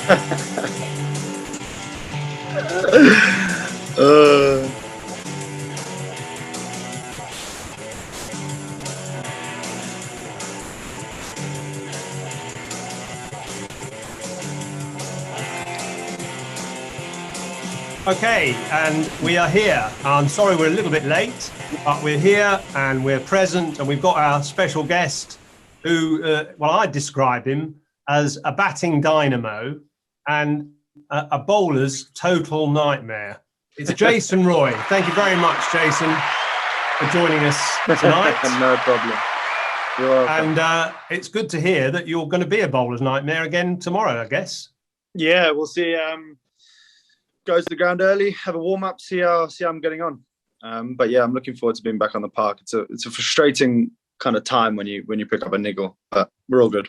Okay, and we are here. I'm sorry we're a little bit late, but we're here and we're present, and we've got our special guest who, well, I describe him as a batting dynamo and a bowler's total nightmare. It's Jason Roy. Thank you very much, Jason, for joining us tonight. No problem. You're welcome. And it's good to hear that you're going to be a bowler's nightmare again tomorrow, I guess. Yeah, we'll see. Go to the ground early, have a warm up, see how I'm getting on. But yeah, I'm looking forward to being back on the park. It's a frustrating kind of time when you pick up a niggle, but we're all good.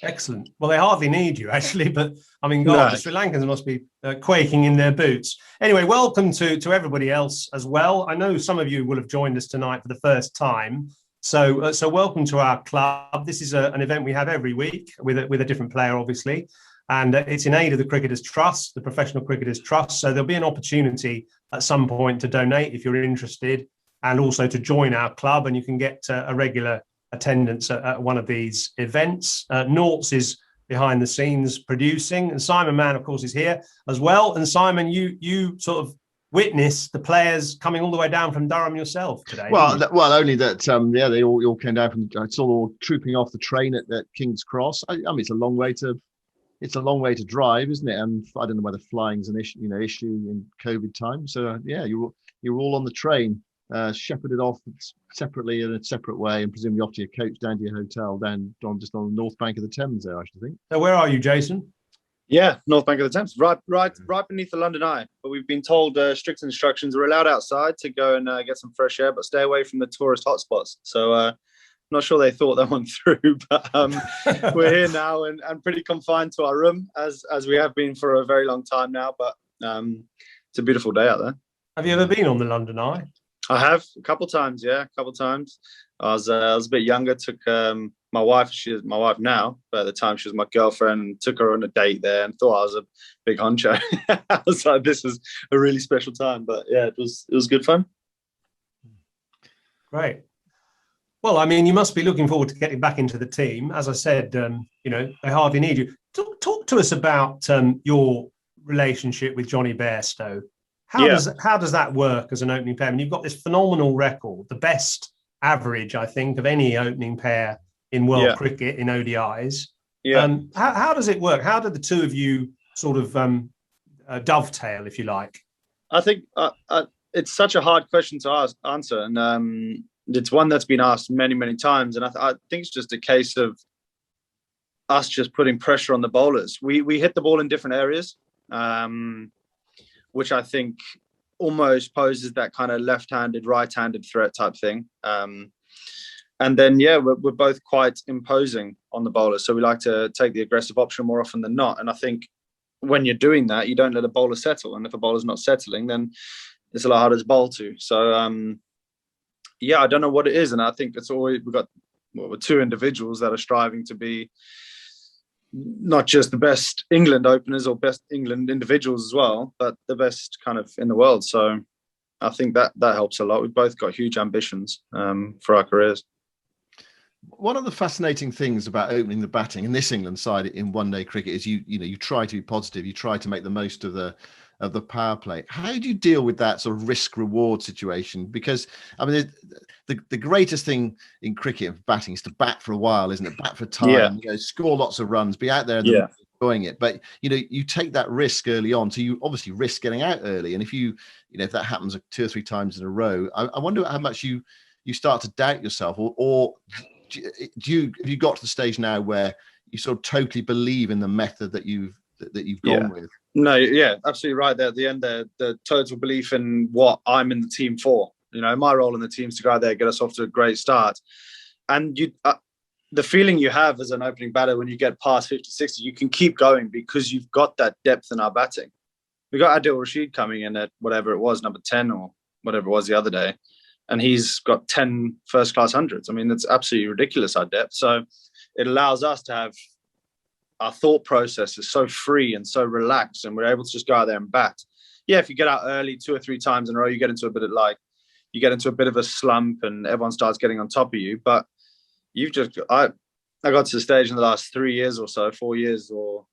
Excellent. Well, they hardly need you actually, but I mean, God, No. the Sri Lankans must be quaking in their boots. Anyway, welcome to everybody else as well. I know some of you will have joined us tonight for the first time. So welcome to our club. This is an event we have every week with a different player, obviously. And it's in aid of the Cricketers Trust, the Professional Cricketers Trust. So there'll be an opportunity at some point to donate if you're interested, and also to join our club. And you can get a regular attendance at one of these events. Noughts is behind the scenes producing, and Simon Mann, of course, is here as well. And Simon, you sort of witnessed the players coming all the way down from Durham yourself today. Well, only that. They all came down from. I saw them all trooping off the train at King's Cross. I mean, it's a long way to drive, isn't it? And I don't know whether flying's an issue in COVID time. So yeah, you were all on the train, shepherded off separately in a separate way, and presumably off to your coach down to your hotel just on the north bank of the Thames there, I should think. So where are you, Jason? Yeah, north bank of the Thames, right beneath the London Eye. But we've been told strict instructions. We're allowed outside to go and get some fresh air, but stay away from the tourist hotspots. So. Not sure they thought that one through, but we're here now and pretty confined to our room as we have been for a very long time now. But it's a beautiful day out there. Have you ever been on the London Eye? I have a couple of times. Yeah, a couple of times. I was a bit younger. Took my wife. She's my wife now, but at the time she was my girlfriend. And took her on a date there and thought I was a big honcho. I was like, this is a really special time. But yeah, it was good fun. Great. Well, I mean, you must be looking forward to getting back into the team. As I said, they hardly need you. Talk to us about your relationship with Johnny Bairstow. How does that work as an opening pair? I mean, you've got this phenomenal record, the best average, I think, of any opening pair in world cricket in ODIs. Yeah. How does it work? How do the two of you sort of dovetail, if you like? I think it's such a hard question to answer, and it's one that's been asked many, many times. And I think it's just a case of us just putting pressure on the bowlers. We hit the ball in different areas, which I think almost poses that kind of left-handed, right-handed threat type thing. And then, we're both quite imposing on the bowlers. So we like to take the aggressive option more often than not. And I think when you're doing that, you don't let a bowler settle. And if a bowler's not settling, then it's a lot harder to bowl to. So, I don't know what it is. And I think it's always, we're two individuals that are striving to be not just the best England openers or best England individuals as well, but the best kind of in the world. So I think that helps a lot. We've both got huge ambitions for our careers. One of the fascinating things about opening the batting in this England side in one-day cricket is you try to be positive. You try to make the most of the power play. How do you deal with that sort of risk-reward situation? Because I mean, the greatest thing in cricket of batting is to bat for a while, isn't it? Bat for time, score lots of runs, be out there and enjoying it. But you take that risk early on, so you obviously risk getting out early. And if if that happens 2 or 3 times in a row, I wonder how much you start to doubt yourself, or have you got to the stage now where you sort of totally believe in the method that you've gone with? No, absolutely right there at the end there. The total belief in what I'm in the team for. My role in the team is to go out there, get us off to a great start. And the feeling you have as an opening batter when you get past 50, 60, you can keep going because you've got that depth in our batting. We got Adil Rashid coming in at whatever it was, number 10 or whatever it was the other day. And he's got 10 first-class hundreds. I mean, that's absolutely ridiculous, our depth. So it allows us to have our thought process is so free and so relaxed, and we're able to just go out there and bat. Yeah, if you get out early 2 or 3 times in a row, you get into a bit of a slump, and everyone starts getting on top of you. But I got to the stage in the last 3 years or so, 4 years, or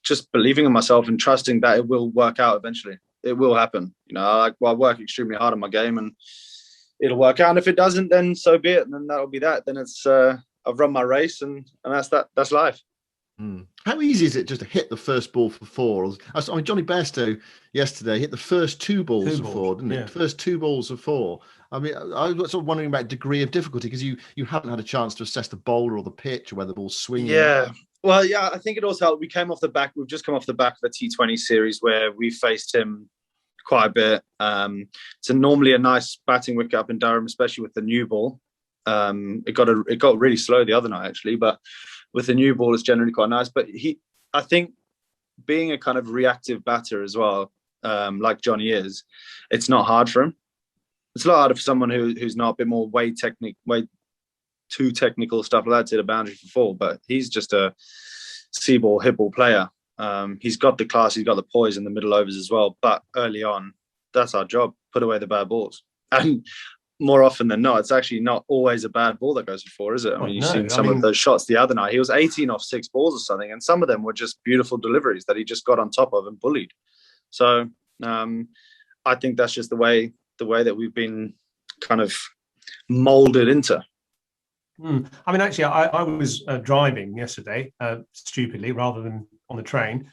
just believing in myself and trusting that it will work out eventually. It will happen. I work extremely hard on my game, and it'll work out. And if it doesn't, then so be it. And then that'll be that. Then it's I've run my race, and that's that. That's life. How easy is it just to hit the first ball for 4? I mean, Johnny Bairstow yesterday hit the first 2 balls for 4, didn't it? First 2 balls for 4. I mean, I was sort of wondering about degree of difficulty, because you haven't had a chance to assess the bowler or the pitch or whether the ball's swinging. Yeah. Well, yeah, I think it also helped. We've just come off the back of a T20 series where we faced him quite a bit. It's normally a nice batting wicket up in Durham, especially with the new ball. It got really slow the other night, actually, but with the new ball, it's generally quite nice. But I think being a kind of reactive batter as well, like Johnny is, it's not hard for him. It's a lot harder for someone who's not a bit more way too technical stuff like that to hit a boundary for 4. But he's just a see ball, hit ball player. He's got the class, he's got the poise in the middle overs as well. But early on, that's our job: put away the bad balls. And more often than not, it's actually not always a bad ball that goes for 4, is it? I mean, you've seen some of those shots the other night. He was 18 off 6 balls or something, and some of them were just beautiful deliveries that he just got on top of and bullied. So I think that's just the way that we've been kind of molded into. I mean, actually, I was driving yesterday, stupidly, rather than on the train,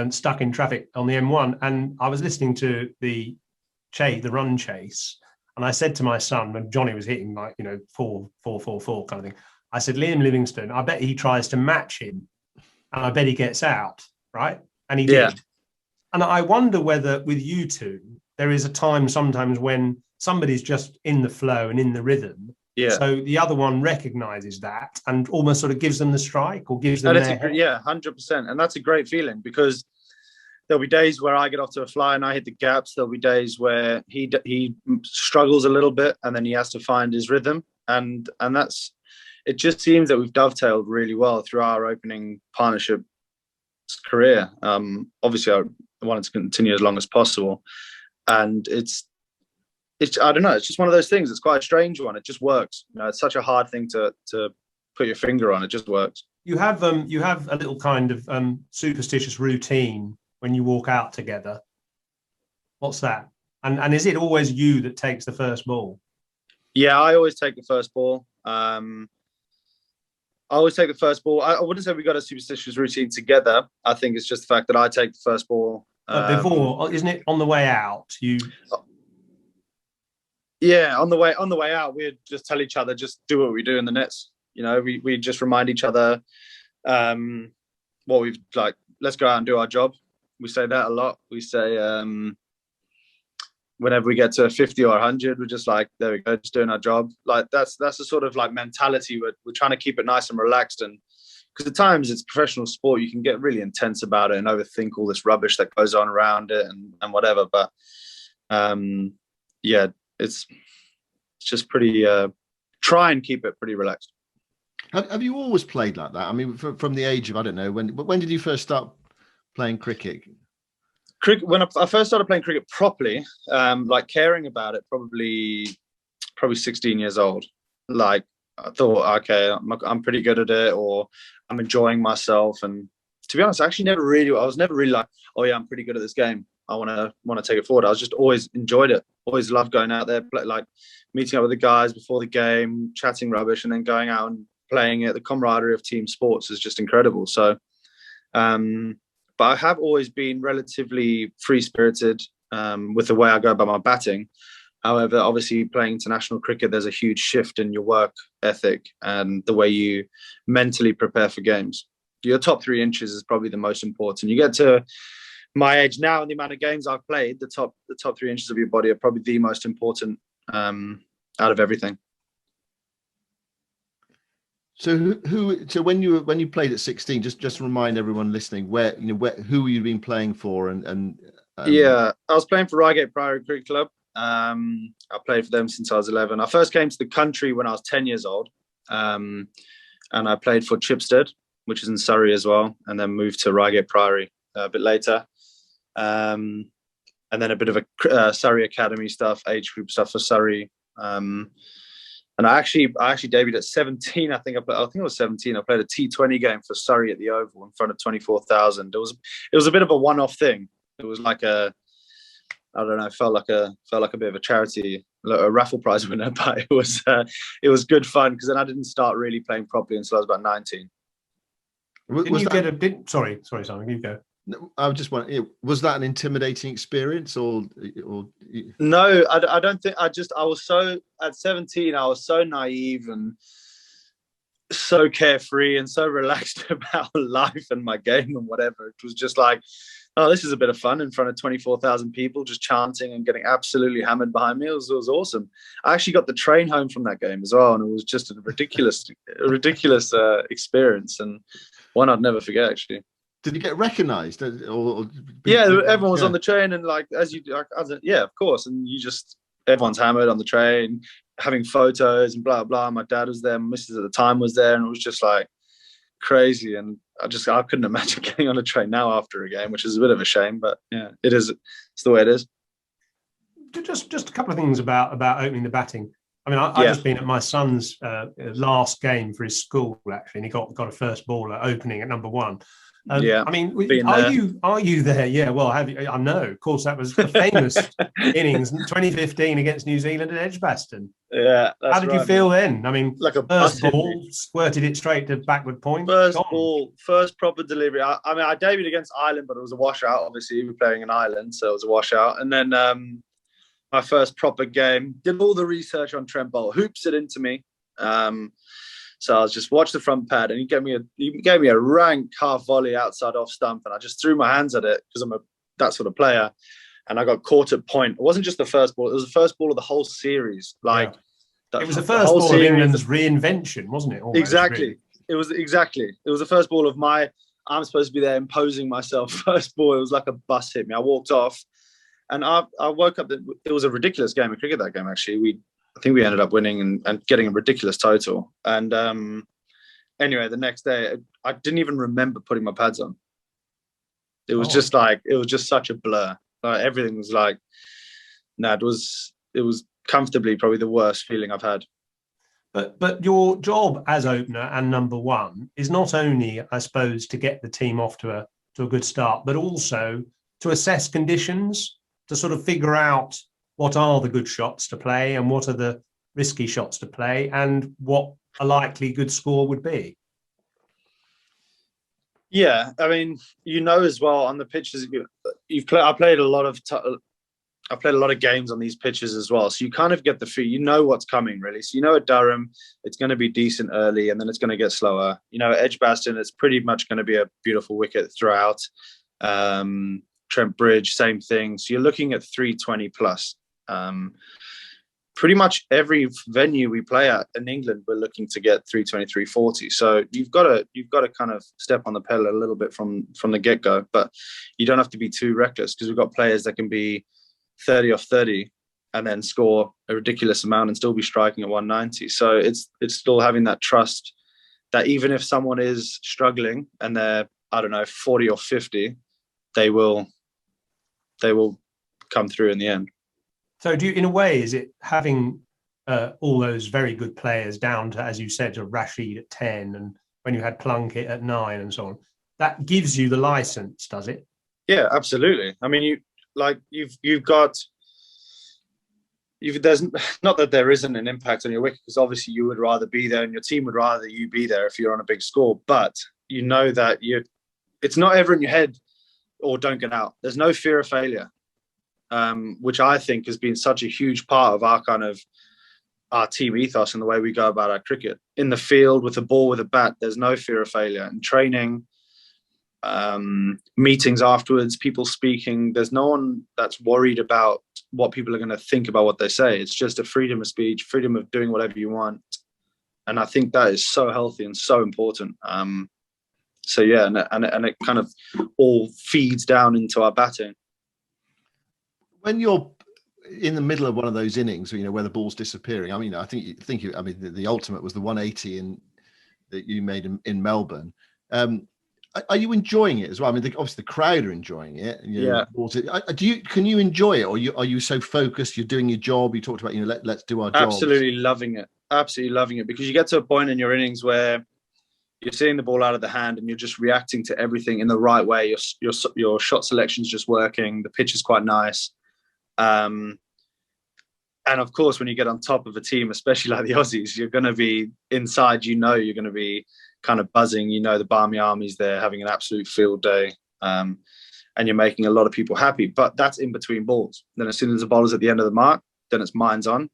stuck in traffic on the M1, and I was listening to the run chase. And I said to my son, when Johnny was hitting 4, 4, 4, 4 kind of thing, I said, Liam Livingstone, I bet he tries to match him, and I bet he gets out, right? And he did. And I wonder whether with you two, there is a time sometimes when somebody's just in the flow and in the rhythm. Yeah. So the other one recognises that and almost sort of gives them the strike, or gives them 100%. And that's a great feeling, because there'll be days where I get off to a fly and I hit the gaps. There'll be days where he struggles a little bit, and then he has to find his rhythm. And it just seems that we've dovetailed really well through our opening partnership career. Obviously, I wanted to continue as long as possible. And it's I don't know, it's just one of those things. It's quite a strange one. It just works. It's such a hard thing to put your finger on. It just works. You have a little kind of superstitious routine when you walk out together. What's that? And is it always you that takes the first ball? Yeah, I always take the first ball. I always take the first ball. I wouldn't say we got a superstitious routine together. I think it's just the fact that I take the first ball. But before, isn't it on the way out? Yeah, on the way out, we'd just tell each other, just do what we do in the nets. We just remind each other what we've let's go out and do our job. We say that a lot. We say whenever we get to a 50 or 100, we're just like, there we go, just doing our job. That's the sort of mentality. We're trying to keep it nice and relaxed, and because at times it's professional sport, you can get really intense about it and overthink all this rubbish that goes on around it and whatever. But yeah, it's just pretty. Try and keep it pretty relaxed. Have you always played like that? I mean, from the age of, I don't know, when did you first start playing cricket? When I first started playing cricket properly, caring about it, probably 16 years old. I thought, okay, I'm pretty good at it, or I'm enjoying myself. And to be honest, I was never really like, oh yeah, I'm pretty good at this game, I want to take it forward. I was just always enjoyed it. Always loved going out there, meeting up with the guys before the game, chatting rubbish, and then going out and playing it. The camaraderie of team sports is just incredible. So, but I have always been relatively free-spirited with the way I go about my batting. However, obviously playing international cricket, there's a huge shift in your work ethic and the way you mentally prepare for games. Your top 3 inches is probably the most important. You get to my age now and the amount of games I've played, the top 3 inches of your body are probably the most important out of everything. So when you played at 16, just remind everyone listening who you've been playing for and yeah, I was playing for Reigate Priory Cricket Club. I played for them since I was 11. I first came to the country when I was 10 years old, and I played for Chipstead which is in Surrey as well, and then moved to Reigate Priory a bit later. And then a bit of a Surrey Academy stuff, age group stuff for Surrey. And I actually debuted at 17. I think it was 17. I played a T20 game for Surrey at the Oval in front of 24,000. It was a bit of a one-off thing. It was like I don't know, felt like a bit of a charity, a raffle prize winner, but it was good fun because then I didn't start really playing properly until I was about 19. Sorry, Simon, you go. I was just wondering, was that an intimidating experience or? No, I don't think. I was so, at 17, I was so naive and so carefree and so relaxed about life and my game and whatever. It was just like, oh, this is a bit of fun in front of 24,000 people, just chanting and getting absolutely hammered behind me. It was awesome. I actually got the train home from that game as well, and it was just a ridiculous experience, and one I'd never forget, actually. Did you get recognised? Yeah, everyone was on the train, and like yeah, of course. And everyone's hammered on the train, having photos and blah blah. My dad was there, my missus at the time was there, and it was just like crazy. And I couldn't imagine getting on a train now after a game, which is a bit of a shame. But yeah, it's the way it is. Just a couple of things about opening the batting. I mean, I've just been at my son's last game for his school actually, and he got a first ball at opening at number 1. Yeah, I mean, are you there? Yeah, well, I know. Of course, that was the famous innings in 2015 against New Zealand at Edgbaston. Yeah, how did you feel then? I mean, like a first ball, squirted it straight to backward point. First proper delivery. I mean, I debuted against Ireland, but it was a washout. Obviously, we were playing in Ireland, so it was a washout. And then my first proper game, did all the research on Trent Boult, hoops it into me. So I was just watch the front pad, and he gave me a rank half volley outside off stump, and I just threw my hands at it because I'm that sort of player, and I got caught at point. It wasn't just the first ball; it was the first ball of the whole series. It was the first ball of England's reinvention, wasn't it? Almost, exactly. Really. It was the first ball of I'm supposed to be there imposing myself. First ball, it was like a bus hit me. I walked off, and I woke up. It was a ridiculous game of cricket. That game, actually, I think we ended up winning and getting a ridiculous total. And anyway, the next day, I didn't even remember putting my pads on. It was just such a blur. Like, everything was like, it was comfortably probably the worst feeling I've had. But your job as opener and number 1 is not only, I suppose, to get the team off to a good start, but also to assess conditions, to sort of figure out what are the good shots to play and what are the risky shots to play and what a likely good score would be. Yeah, I mean, as well on the pitches. I played a lot of games on these pitches as well, so you kind of get the feel. You know what's coming, really. So at Durham, it's going to be decent early, and then it's going to get slower. At Edgbaston, it's pretty much going to be a beautiful wicket throughout. Trent Bridge, same thing. So you're looking at 320 plus. Pretty much every venue we play at in England, we're looking to get 320, 340. So you've got to kind of step on the pedal a little bit from the get-go, but you don't have to be too reckless because we've got players that can be 30 off 30 and then score a ridiculous amount and still be striking at 190. So it's still having that trust that even if someone is struggling and they're, I don't know, 40 or 50, they will come through in the end. So in a way, is it having all those very good players down to, as you said, to Rashid at 10 and when you had Plunkett at 9 and so on, that gives you the license, does it? Yeah, absolutely. I mean, there's not that there isn't an impact on your wicket, because obviously you would rather be there and your team would rather you be there if you're on a big score, but you know that it's not ever in your head or don't get out. There's no fear of failure. Which I think has been such a huge part of our team ethos and the way we go about our cricket. In the field, with a ball, with a bat, there's no fear of failure. In training, meetings afterwards, people speaking, there's no one that's worried about what people are going to think about what they say. It's just a freedom of speech, freedom of doing whatever you want. And I think that is so healthy and so important. So yeah, and it kind of all feeds down into our batting. When you're in the middle of one of those innings, where the ball's disappearing, I mean, the ultimate was the 180 that you made in Melbourne. Are you enjoying it as well? I mean, obviously the crowd are enjoying it. Yeah. Can you enjoy it, or are you so focused? You're doing your job. You talked about, let's do our job. Absolutely loving it. Absolutely loving it, because you get to a point in your innings where you're seeing the ball out of the hand and you're just reacting to everything in the right way. Your shot selection's just working. The pitch is quite nice. And of course, when you get on top of a team, especially like the Aussies, you're going to be inside, you're going to be kind of buzzing. The Barmy Army's there having an absolute field day. And you're making a lot of people happy. But that's in between balls. Then as soon as the bowler's at the end of the mark, then it's minds on.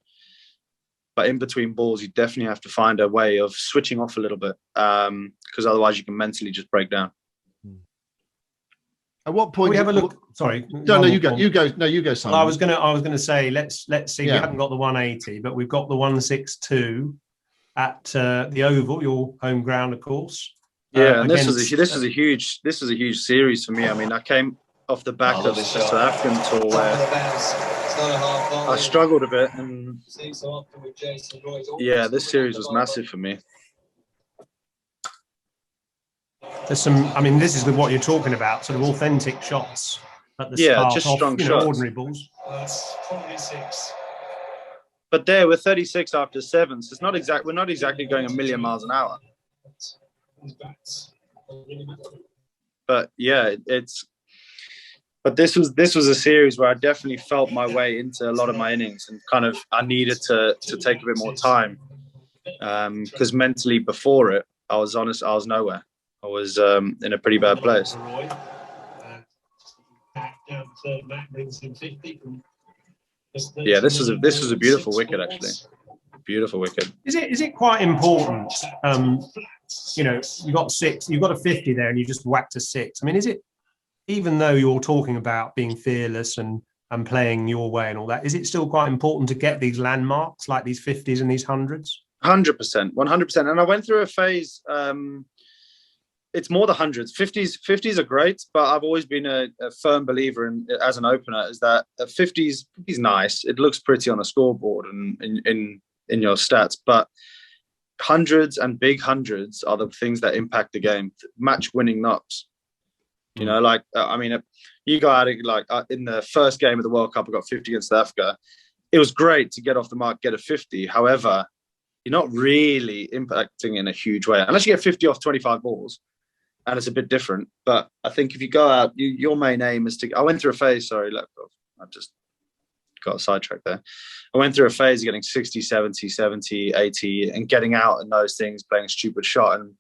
But in between balls, you definitely have to find a way of switching off a little bit, because otherwise you can mentally just break down. At what point? We have a look. Sorry. No, you go. No, you go, Simon. Well, I was gonna say, let's see. Yeah. We haven't got the 180, but we've got the 162 at the Oval, your home ground, of course. Yeah, and this was a huge series for me. I mean, I came off the back of the South African tour where I struggled a bit, and yeah, this series was massive for me. There's some. I mean, this is what you're talking about, sort of authentic shots at the start. Just strong shots. Ordinary balls. But there, we're 36 after 7, so it's not exact. We're not exactly going a million miles an hour. But yeah, But this was a series where I definitely felt my way into a lot of my innings, and kind of I needed to take a bit more time, because mentally before it, I was nowhere. I was in a pretty bad place. Yeah, this was a beautiful wicket, actually. Beautiful wicket. Is it quite important? You got 6, you've got a 50 there, and you just whacked a 6. I mean, is it? Even though you're talking about being fearless and playing your way and all that, is it still quite important to get these landmarks like these 50s and these 100s? 100%, 100%. And I went through a phase. It's more the 100s. 50s are great, but I've always been a firm believer in, as an opener, is that a 50s is nice. It looks pretty on a scoreboard and in your stats, but hundreds and big hundreds are the things that impact the game. Match-winning knocks. You go out in the first game of the World Cup, I got 50 against South Africa. It was great to get off the mark, get a 50. However, you're not really impacting in a huge way, unless you get 50 off 25 balls, and it's a bit different. But I think if you go out, your main aim is to... I went through a phase, I just got sidetracked there. I went through a phase of getting 60, 70, 70, 80, and getting out in those things, playing a stupid shot, and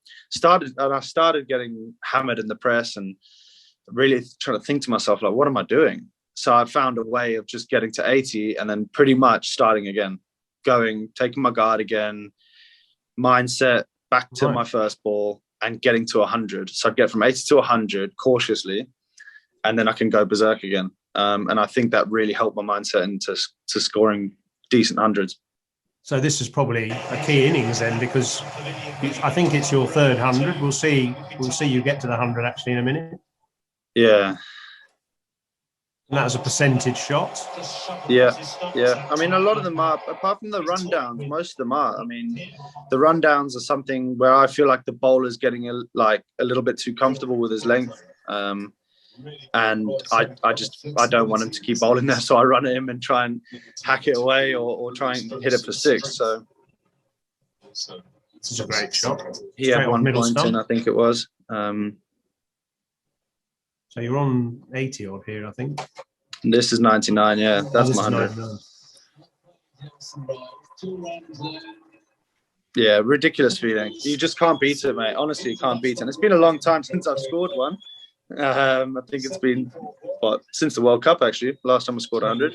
I started getting hammered in the press and really trying to think to myself, like, what am I doing? So I found a way of just getting to 80 and then pretty much starting again, taking my guard again, mindset back to my first ball and getting to 100. So I'd get from 80 to 100 cautiously, and then I can go berserk again. And I think that really helped my mindset into scoring decent hundreds. So this is probably a key innings then, because I think it's your third 100. We'll see you get to the 100 actually in a minute. Yeah. And that was a percentage shot. Yeah. I mean, a lot of them are, apart from the rundowns, most of them are. I mean, the rundowns are something where I feel like the bowler's getting a little bit too comfortable with his length. And I don't want him to keep bowling there, so I run at him and try and hack it away or try and hit it for 6. So this is a great shot. He had 1 point in, I think it was. So you're on 80 odd here, I think. This is 99, yeah. That's my 100. Yeah, ridiculous feeling. You just can't beat it, mate. Honestly, you can't beat it. And it's been a long time since I've scored one. I think it's been since the World Cup, actually. Last time I scored 100.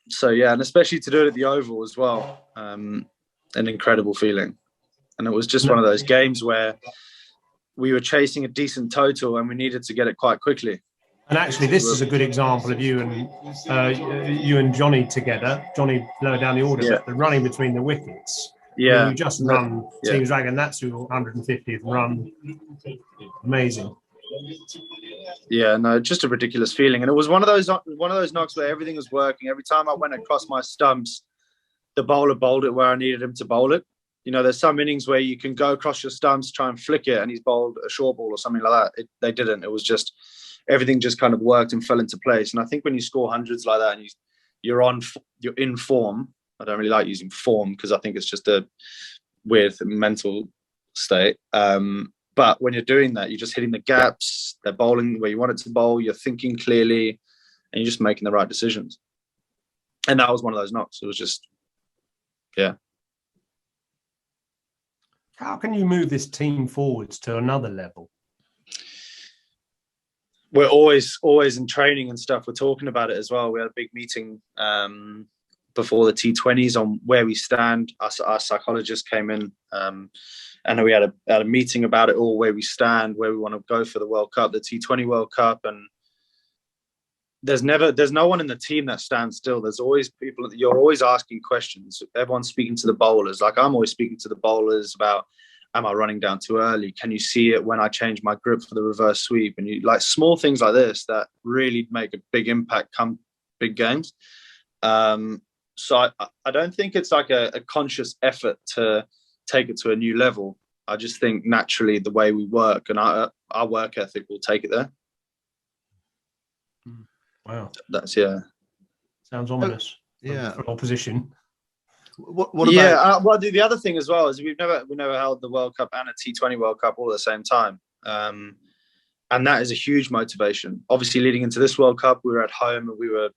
So yeah, and especially to do it at the Oval as well, an incredible feeling. And it was just one of those games where we were chasing a decent total and we needed to get it quite quickly. And actually, this is a good example of you and Johnny together. Johnny lower down the order, but the running between the wickets. Yeah, I mean, you just run Teams Dragon. That's your 150th run. Amazing. Yeah, no, just a ridiculous feeling. And it was one of those knocks where everything was working. Every time I went across my stumps, the bowler bowled it where I needed him to bowl it. there's some innings where you can go across your stumps, try and flick it, and he's bowled a short ball or something like that. They didn't. It was just everything just kind of worked and fell into place. And I think when you score hundreds like that and you're in form. I don't really like using form because I think it's just a weird mental state. But when you're doing that, you're just hitting the gaps. They're bowling where you want it to bowl. You're thinking clearly, and you're just making the right decisions. And that was one of those knocks. It was just, yeah. How can you move this team forwards to another level? We're always in training and stuff. We're talking about it as well. We had a big meeting before the T20s on where we stand. Our psychologist came in and we had a meeting about it all, where we stand, where we want to go for the World Cup, the T20 World Cup. And there's no one in the team that stands still. There's always people, you're always asking questions. Everyone's speaking to the bowlers. Like, I'm always speaking to the bowlers about, am I running down too early? Can you see it when I change my grip for the reverse sweep? And you like small things like this that really make a big impact come big games. So I don't think it's like a conscious effort to take it to a new level. I just think naturally the way we work and our work ethic will take it there. Wow. That's, yeah. Sounds ominous. Yeah. For opposition. What about? Yeah, well, the other thing as well is we never held the World Cup and a T20 World Cup all at the same time, and that is a huge motivation. Obviously, leading into this World Cup, we were at home and we were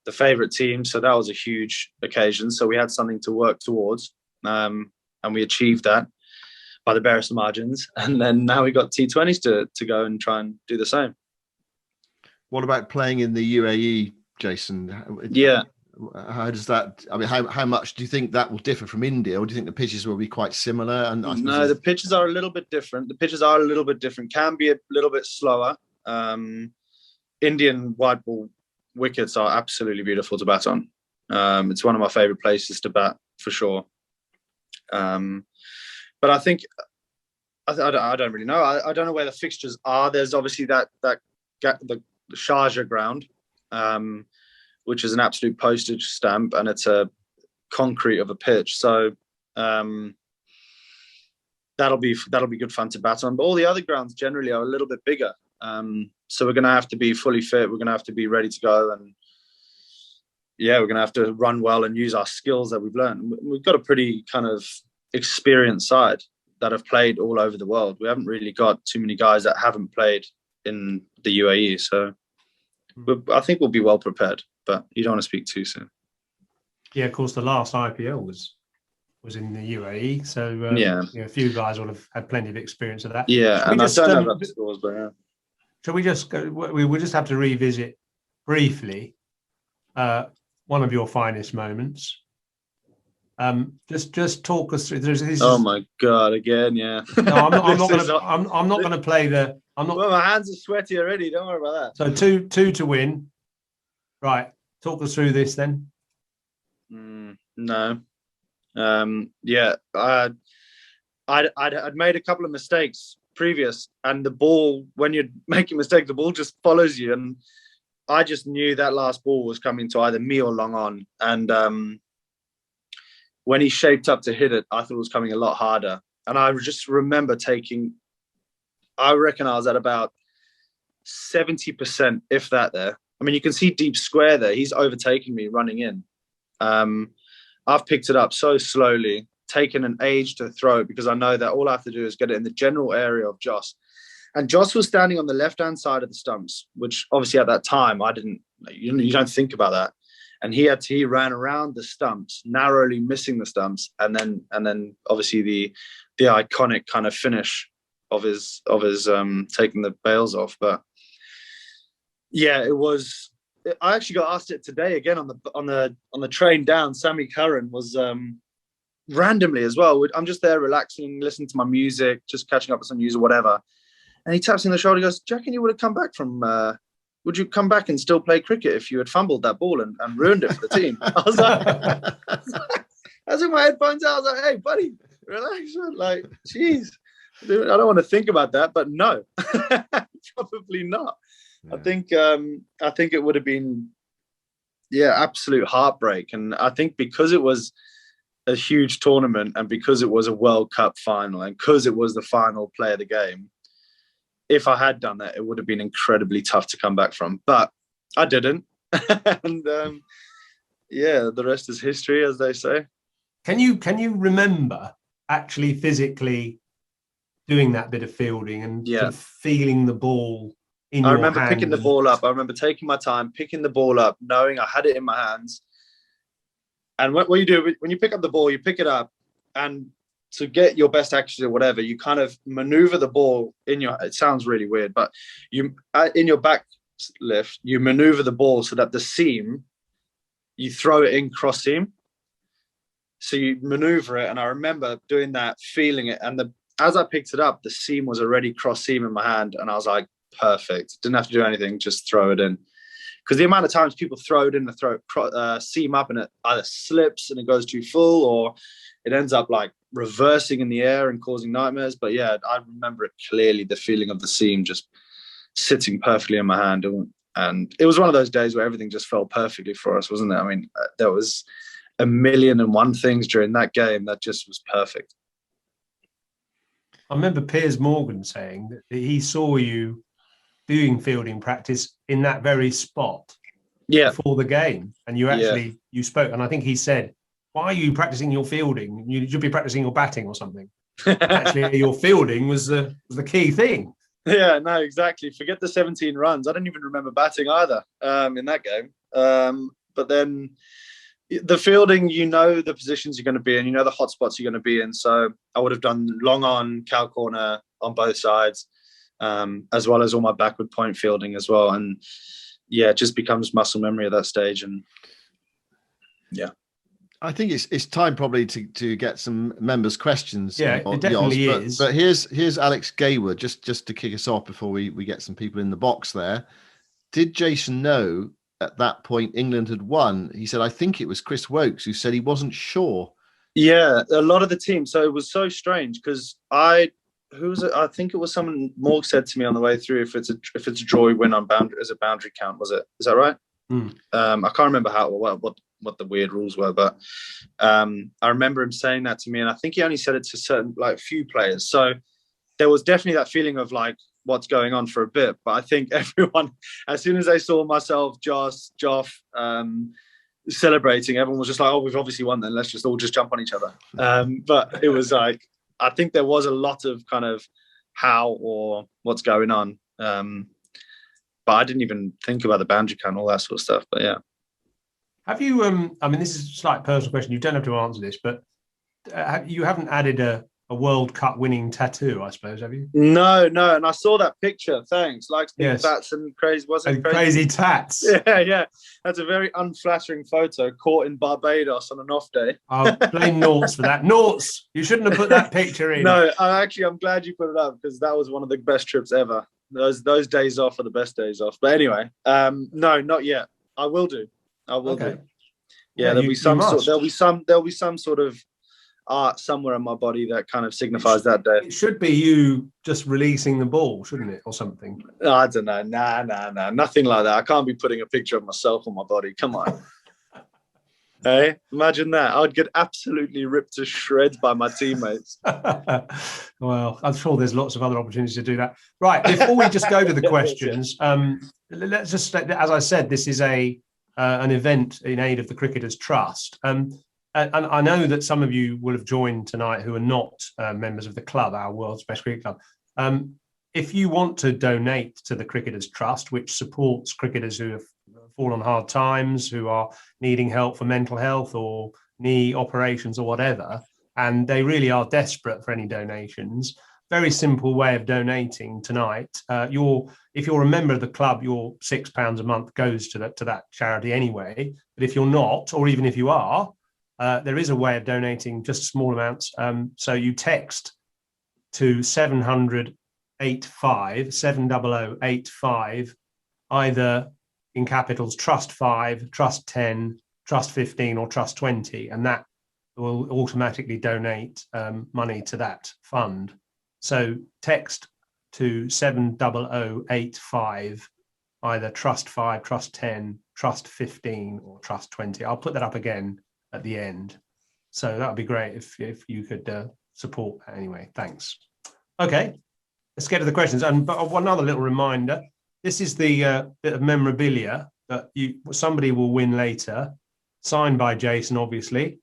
the favourite team, so that was a huge occasion. So we had something to work towards, and we achieved that by the barest of margins. And then now we got T20s to go and try and do the same. What about playing in the UAE, Jason? Yeah. How does that? I mean, how much do you think that will differ from India, or do you think the pitches will be quite similar? And no, the pitches are a little bit different. Can be a little bit slower. Indian wide ball wickets are absolutely beautiful to bat on. It's one of my favourite places to bat for sure. But I think I don't really know. I don't know where the fixtures are. There's obviously the Sharjah ground. Which is an absolute postage stamp, and it's a concrete of a pitch. So that'll be good fun to bat on. But all the other grounds generally are a little bit bigger. So we're going to have to be fully fit. We're going to have to be ready to go. And yeah, we're going to have to run well and use our skills that we've learned. We've got a pretty kind of experienced side that have played all over the world. We haven't really got too many guys that haven't played in the UAE. So I think we'll be well prepared. But you don't want to speak too soon. Yeah, of course, the last IPL was in the UAE, so yeah, a few guys will have had plenty of experience of that. Yeah, and I don't know about the scores, but yeah. Shall we just go? We will just have to revisit briefly one of your finest moments. Just talk us through. Oh my God! Again, yeah. No, I'm not going to play the. I'm not. Well, my hands are sweaty already. Don't worry about that. So two to win. Right, talk us through this then. No, yeah, I'd made a couple of mistakes previous, and the ball, when you're making mistakes, the ball just follows you, and I just knew that last ball was coming to either me or long on, and when he shaped up to hit it, I thought it was coming a lot harder, and I just remember I reckon I was at about 70%, if that there. I mean, you can see deep square there. He's overtaking me running in. I've picked it up so slowly, taken an age to throw it because I know that all I have to do is get it in the general area of Joss. And Joss was standing on the left-hand side of the stumps, which obviously at that time, you don't think about that. And he ran around the stumps, narrowly missing the stumps. And then obviously the iconic kind of finish of his taking the bails off. But yeah, it was. I actually got asked it today again on the train down. Sammy Curran was randomly as well. I'm just there relaxing, listening to my music, just catching up with some news or whatever. And he taps me on the shoulder. He goes, "Do you reckon you would have come back from? Would you come back and still play cricket if you had fumbled that ball and ruined it for the team?" I was like, I took my headphones out. I was like, "Hey, buddy, relax, man. Like, jeez, I don't want to think about that." But no, probably not. Yeah. I think it would have been, absolute heartbreak. And I think because it was a huge tournament, and because it was a World Cup final, and because it was the final play of the game, if I had done that, it would have been incredibly tough to come back from. But I didn't. And yeah, the rest is history, as they say. Can you remember actually physically doing that bit of fielding and sort of feeling the ball in your hand? I remember picking the ball up. I remember taking my time, picking the ball up, knowing I had it in my hands. And what you do when you pick up the ball, you pick it up, and to get your best accuracy or whatever, you kind of maneuver the ball in your. It sounds really weird, but you in your back lift, you maneuver the ball so that the seam, you throw it in cross seam. So you maneuver it, and I remember doing that, feeling it, and as I picked it up, the seam was already cross seam in my hand, and I was like, perfect. Didn't have to do anything, just throw it in. Because the amount of times people throw it in, seam up, and it either slips and it goes too full, or it ends up like reversing in the air and causing nightmares. But yeah, I remember it clearly, the feeling of the seam just sitting perfectly in my hand. And it was one of those days where everything just fell perfectly for us, wasn't it? I mean, there was 1,000,001 things during that game that just was perfect. I remember Piers Morgan saying that he saw you doing fielding practice in that very spot before the game, and you actually you spoke, and I think he said, why are you practicing your fielding? You should be practicing your batting or something. Actually, your fielding was the key thing. Yeah, no, exactly. Forget the 17 runs. I don't even remember batting either in that game. But then the fielding, you know the positions you're going to be in, you know the hot spots you're going to be in. So I would have done long on, cow corner on both sides, as well as all my backward point fielding as well. And yeah, it just becomes muscle memory at that stage. And yeah. I think it's time probably to get some members' questions. Yeah, it definitely is. But here's Alex Gayward, just to kick us off before we get some people in the box there. Did Jason know at that point England had won? He said, I think it was Chris Wokes who said he wasn't sure. Yeah, a lot of the team. So it was so strange because I think it was someone Morg said to me on the way through, if it's a draw, we win on boundary as a boundary count, was it? Is that right? I can't remember what the weird rules were, but I remember him saying that to me, and I think he only said it to certain few players. So there was definitely that feeling of like what's going on for a bit. But I think everyone, as soon as they saw myself, Joff, celebrating, everyone was just like, "Oh, we've obviously won. Then let's just all just jump on each other." But it was like, I think there was a lot of kind of how or what's going on. But I didn't even think about the boundary count and all that sort of stuff. But yeah. Have you, I mean, this is a slight personal question. You don't have to answer this, but you haven't added a World Cup winning tattoo, I suppose, have you? No. And I saw that picture. Thanks. Like yes. Tats and crazy. Was it crazy tats? Yeah. That's a very unflattering photo caught in Barbados on an off day. I'll blame Norts for that. Norts, you shouldn't have put that picture in. No, I'm glad you put it up because that was one of the best trips ever. Those days off are the best days off. But anyway, no, not yet. I will do. Do. Yeah, there'll be some sort of art somewhere on my body that kind of signifies that day. It should be you just releasing the ball, shouldn't it, or something? I don't know. Nah, nothing like that. I can't be putting a picture of myself on my body. Come on. Hey, imagine that. I'd get absolutely ripped to shreds by my teammates. Well, I'm sure there's lots of other opportunities to do that. Right, before we just go to the questions, let's just, as I said, this is an event in aid of the Cricketers Trust. And I know that some of you will have joined tonight who are not members of the club, our World's Best Cricket Club. If you want to donate to the Cricketers Trust, which supports cricketers who have fallen on hard times, who are needing help for mental health or knee operations or whatever, and they really are desperate for any donations, very simple way of donating tonight. If you're a member of the club, your £6 a month goes to that charity anyway. But if you're not, or even if you are, there is a way of donating just small amounts. So you text to 70085, either in capitals Trust 5, Trust 10, Trust 15, or Trust 20, and that will automatically donate money to that fund. So text to 70085, either Trust 5, Trust 10, Trust 15, or Trust 20. I'll put that up again at the end. So that would be great if you could support that anyway. Thanks. Okay, let's get to the questions. And but one other little reminder: this is the bit of memorabilia that somebody will win later, signed by Jason, obviously.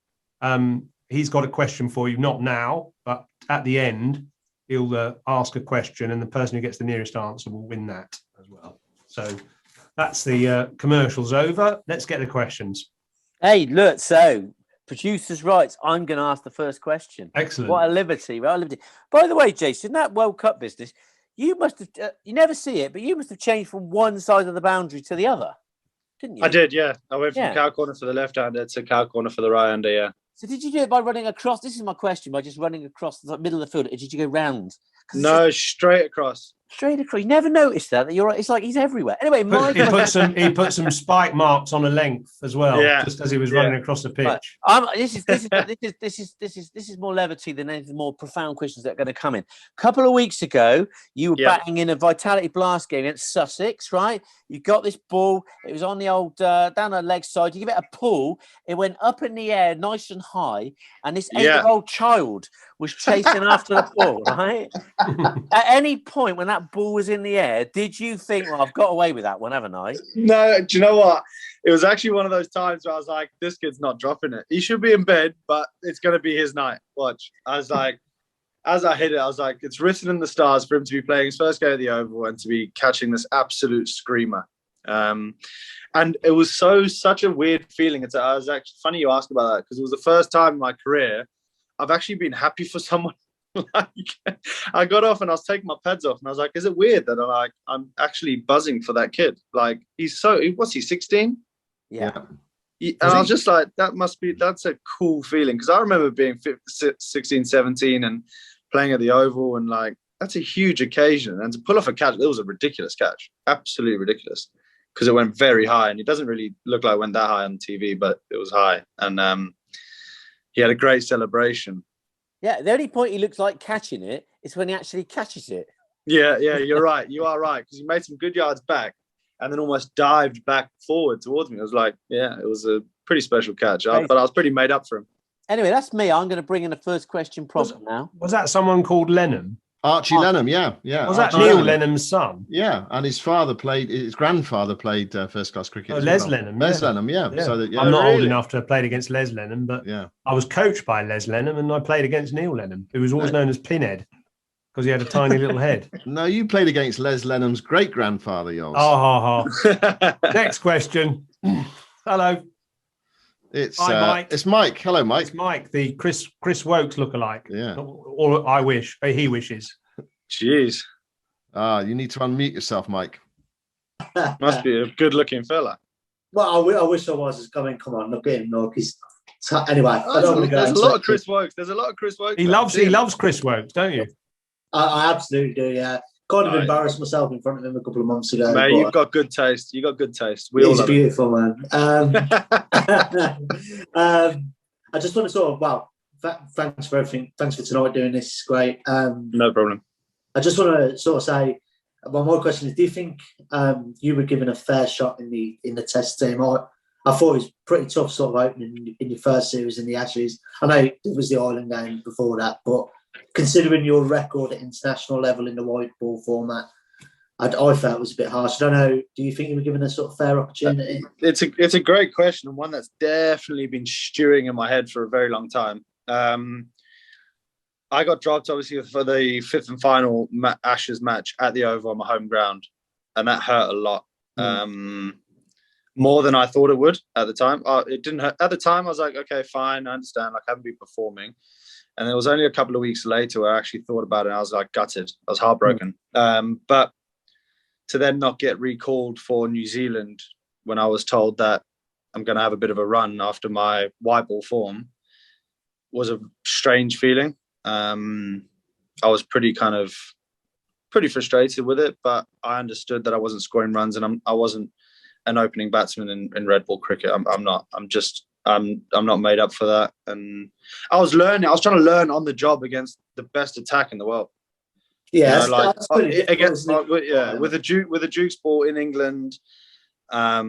He's got a question for you, not now, but at the end, he'll ask a question, and the person who gets the nearest answer will win that as well. So that's the commercials over. Let's get the questions. Hey, look, so producers' rights. I'm going to ask the first question. Excellent. What a liberty. What a liberty. By the way, Jason, that World Cup business, you must have, you never see it, but you must have changed from one side of the boundary to the other, didn't you? I did, yeah. I went from cow corner for the left-hander to cow corner for the right-hander, yeah. So did you do it by running across? This is my question. By just running across the middle of the field, or did you go round? No, straight across. Straight across. You never noticed that you're right. It's like he's everywhere. Anyway, he put some spike marks on a length as well, just as he was running across the pitch. This is more levity than anything more profound questions that are going to come in. A couple of weeks ago, you were batting in a Vitality Blast game against Sussex, right? You got this ball. It was on the old down the leg side. You give it a pull. It went up in the air, nice and high, and this 8-year-old child was chasing after the ball, right? At any point when that ball was in the air, did you think, well, I've got away with that one, haven't I? No, do you know what? It was actually one of those times where I was like, this kid's not dropping it. He should be in bed, but it's going to be his night. Watch. I was like, as I hit it, I was like, it's written in the stars for him to be playing his first game at the Oval and to be catching this absolute screamer. And it was such a weird feeling. I was actually funny you asked about that, because it was the first time in my career I've actually been happy for someone. Like, I got off and I was taking my pads off and I was like, is it weird that I'm actually buzzing for that kid? Like, what's he, 16? Yeah. And I was just like, that's a cool feeling. Because I remember being 16, 17 and playing at the Oval, and like, that's a huge occasion. And to pull off a catch, it was a ridiculous catch. Absolutely ridiculous. Because it went very high, and it doesn't really look like it went that high on TV, but it was high. And he had a great celebration. Yeah, the only point he looks like catching it is when he actually catches it. Yeah, you're right. You are right. Because he made some good yards back and then almost dived back forward towards me. I was like, yeah, it was a pretty special catch. But I was pretty made up for him. Anyway, that's me. I'm going to bring in the first question proper now. Was that someone called Lennon? Archie Lennon, yeah. Was that Neil Lennon's son? Yeah, and his grandfather played first-class cricket. Les Lennon. Les Lennon, yeah. So I'm not old enough to have played against Les Lennon, but I was coached by Les Lennon, and I played against Neil Lennon, who was always known as Pinhead, because he had a tiny little head. No, you played against Les Lennon's great-grandfather, yours. Next question. Hello. Hi, Mike. It's Mike. Hello, Mike. It's Mike, the Chris Wokes lookalike. Yeah. Or I wish. He wishes. Jeez. You need to unmute yourself, Mike. Must be a good-looking fella. Well, I wish I was. Come on, look at him. Look, anyway. There's a lot of Chris Wokes. He loves Chris Wokes, don't you? I absolutely do. Yeah. Kind of embarrassed myself in front of him a couple of months ago. Mate, you've got good taste. He's beautiful, man. I just want to sort of, thanks for everything. Thanks for tonight doing this. It's great. No problem. I just want to sort of say, one more question is, do you think you were given a fair shot in the Test team? I thought it was pretty tough sort of opening in your first series in the Ashes. I know it was the Ireland game before that, but considering your record at international level in the white ball format, I felt it was a bit harsh. I don't know. Do you think you were given a sort of fair opportunity? It's a great question, and one that's definitely been stewing in my head for a very long time. I got dropped, obviously, for the fifth and final Ashes match at the Oval on my home ground, and that hurt a lot. More than I thought it would at the time. It didn't hurt. At the time, I was like, okay, fine, I understand. Like, I haven't been performing. And it was only a couple of weeks later where I actually thought about it, and I was like gutted. I was heartbroken. But to then not get recalled for New Zealand when I was told that I'm going to have a bit of a run after my white ball form was a strange feeling. I was pretty frustrated with it, but I understood that I wasn't scoring runs, and I wasn't an opening batsman in red ball cricket. I'm not. I'm not made up for that. And I was trying to learn on the job against the best attack in the world. Yeah, that's with the Duke's ball in England. I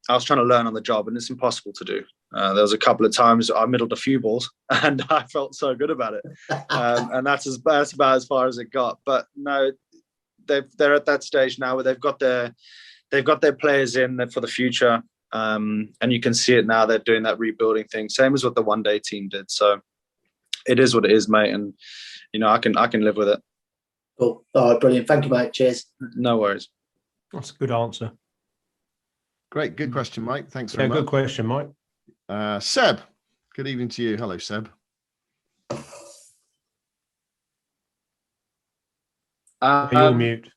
was trying to learn on the job, and it's impossible to do. There was a couple of times I middled a few balls, and I felt so good about it. And that's about as far as it got. But no, they're at that stage now where they've got their players in for the future, and you can see it now. They're doing that rebuilding thing, same as what the one day team did. So it is what it is, mate. And I can live with it. Cool. All right, brilliant. Thank you, mate. Cheers. No worries. That's a good answer. Great. Good question, Mike. Thanks very much. Good question, Mike. Seb, good evening to you. Hello, Seb. You're on mute.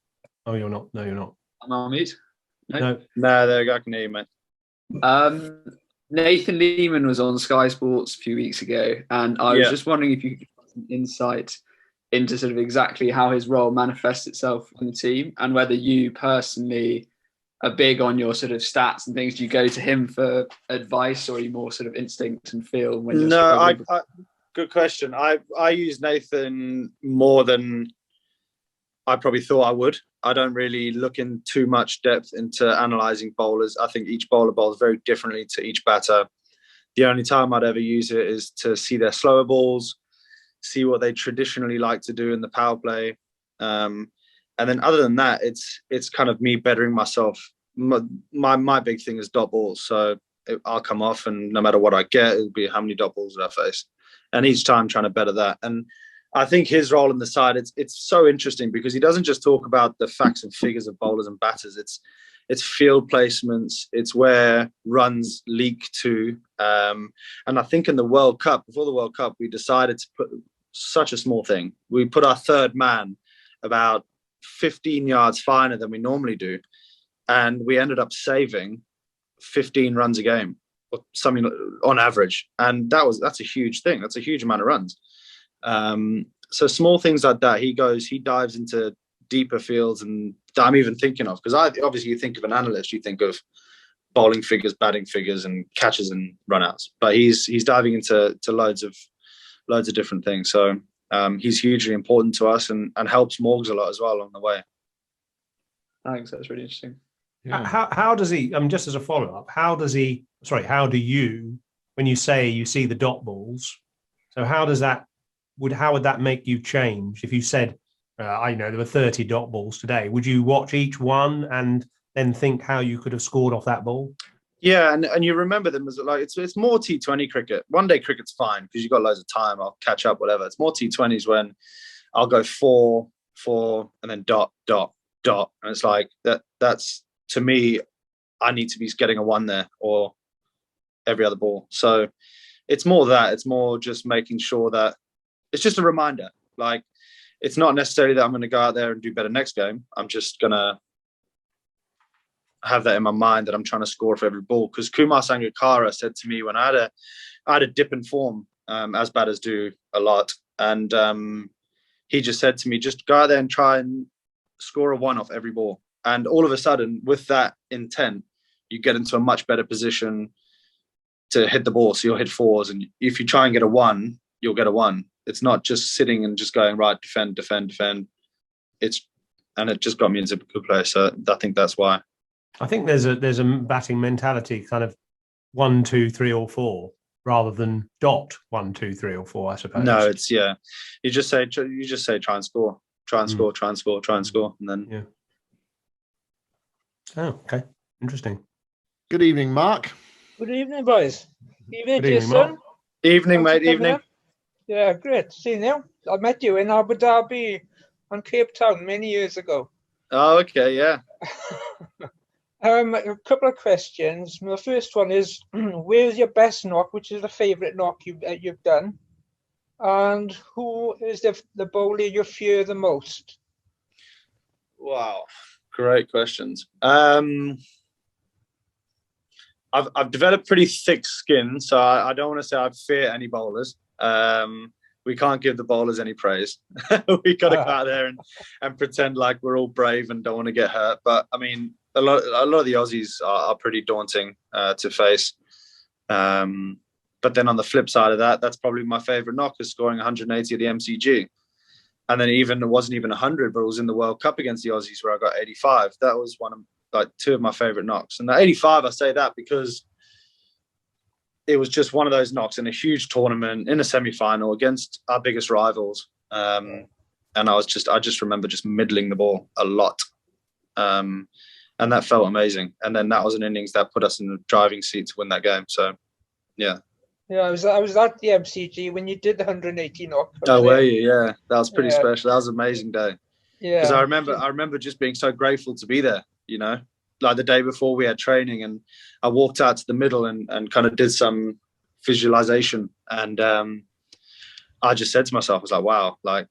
Oh, you're not. No, you're not. I'm on mute. No. There we go. I can hear you, mate. Nathan Lehman was on Sky Sports a few weeks ago, and I was just wondering if you could give some insight into sort of exactly how his role manifests itself in the team, and whether you personally are big on your sort of stats and things. Do you go to him for advice, or are you more sort of instinct and feel? When you're I good question. I use Nathan more than I probably thought I would. I don't really look in too much depth into analysing bowlers. I think each bowler bowls very differently to each batter. The only time I'd ever use it is to see their slower balls, see what they traditionally like to do in the power play. And then other than that, it's kind of me bettering myself. My big thing is dot balls. So I'll come off, and no matter what I get, it'll be how many dot balls did I face. And each time trying to better that. And I think his role in the side, it's so interesting because he doesn't just talk about the facts and figures of bowlers and batters. It's field placements. It's where runs leak to. And I think in the World Cup, before the World Cup, we decided to put such a small thing. We put our third man about 15 yards finer than we normally do. And we ended up saving 15 runs a game, or something on average. And that's a huge thing. That's a huge amount of runs. So small things like that, he dives into deeper fields, and that I'm even thinking of, because obviously you think of an analyst, you think of bowling figures, batting figures, and catches and runouts, but he's diving into loads of different things. So he's hugely important to us, and helps Morgs a lot as well along the way. Thanks, that's really interesting. Yeah. How does he, just as a follow-up, how do you, when you say you see the dot balls, so how would that make you change? If you said, there were 30 dot balls today, would you watch each one and then think how you could have scored off that ball? Yeah, and you remember them as like it's more T20 cricket. One day cricket's fine because you've got loads of time. I'll catch up, whatever. It's more T20s when I'll go 4, and then dot, and it's like that's to me, I need to be getting a 1 there or every other ball. So it's more that. It's more just making sure that it's just a reminder. Like, it's not necessarily that I'm going to go out there and do better next game. I'm just going to have that in my mind that I'm trying to score for every ball. Because Kumar Sangakkara said to me when I had a dip in form, as batters do a lot. And he just said to me, just go out there and try and score a 1 off every ball. And all of a sudden, with that intent, you get into a much better position to hit the ball. So you'll hit 4s. And if you try and get a 1, you'll get a 1. It's not just sitting and just going, right, defend. And it just got me into a good place. So I think that's why. I think there's a batting mentality, kind of 1, 2, 3, or 4, rather than dot 1, 2, 3, or 4. I suppose. No, it's You just say try and score, and then yeah. Oh, okay, interesting. Good evening, Mark. Good evening, boys. Evening, Good evening, Jason. Mark. Evening, mate. Evening. Yeah, great. See you. I met you in Abu Dhabi on Cape Town many years ago. Oh, okay, yeah. A couple of questions. The first one is, where's your best knock? Which is the favourite knock you've done? And who is the bowler you fear the most? Wow, great questions. I've developed pretty thick skin, so I don't want to say I fear any bowlers. We can't give the bowlers any praise. We got to go out there and pretend like we're all brave and don't want to get hurt. But I mean, a lot of the Aussies are pretty daunting to face. But then on the flip side of that, that's probably my favourite knock, is scoring 180 at the MCG. And then it wasn't even 100, but it was in the World Cup against the Aussies where I got 85. That was two of my favourite knocks. And the 85, I say that because it was just one of those knocks in a huge tournament in a semi-final against our biggest rivals. And I just remember just middling the ball a lot. And that felt amazing. And then that was an innings that put us in the driving seat to win that game. So, yeah. Yeah, I was at the MCG when you did the 180 knock. Oh, were you? Yeah, that was pretty special. That was an amazing day. Yeah, because I remember just being so grateful to be there. You know, like the day before we had training, and I walked out to the middle and kind of did some visualization, and I just said to myself, I was like, wow, like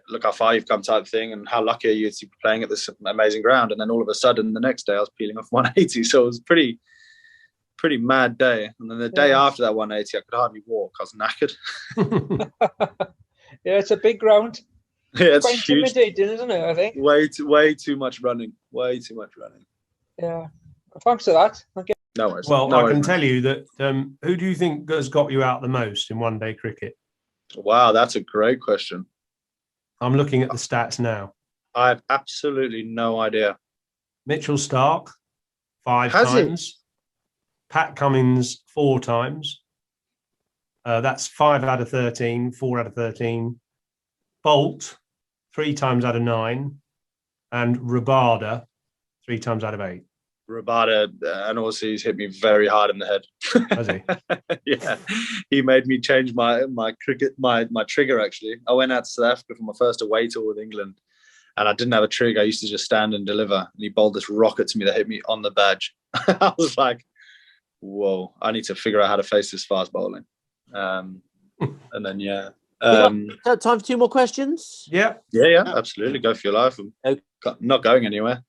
look how far you've come type thing, and how lucky are you to be playing at this amazing ground. And then all of a sudden, the next day, I was peeling off 180, so it was pretty mad day. And then the day after that 180, I could hardly walk. I was knackered. Yeah, it's a big ground. Yeah, it's quite huge. intimidating, isn't it? I think way too much running. Way too much running. Yeah. Thanks for that. Okay. No worries. Well, no I worries, can mate. tell you that who do you think has got you out the most in one-day cricket? Wow, that's a great question. I'm looking at the stats now. I have absolutely no idea. Mitchell Stark, 5 Has he? times. Pat Cummins, 4 times. That's 5 out of 13, 4 out of 13. Bolt, 3 times out of 9. And Rabada, 3 times out of 8. Rabada, and also he's hit me very hard in the head. Has he? Yeah, he made me change my trigger. Actually, I went out to South Africa for my first away tour with England, and I didn't have a trigger. I used to just stand and deliver, and he bowled this rocket to me that hit me on the badge. I was like, "Whoa! I need to figure out how to face this fast bowling." And then Time for 2 more questions. Yeah. yeah, absolutely. Go for your life. I'm Okay. not going anywhere.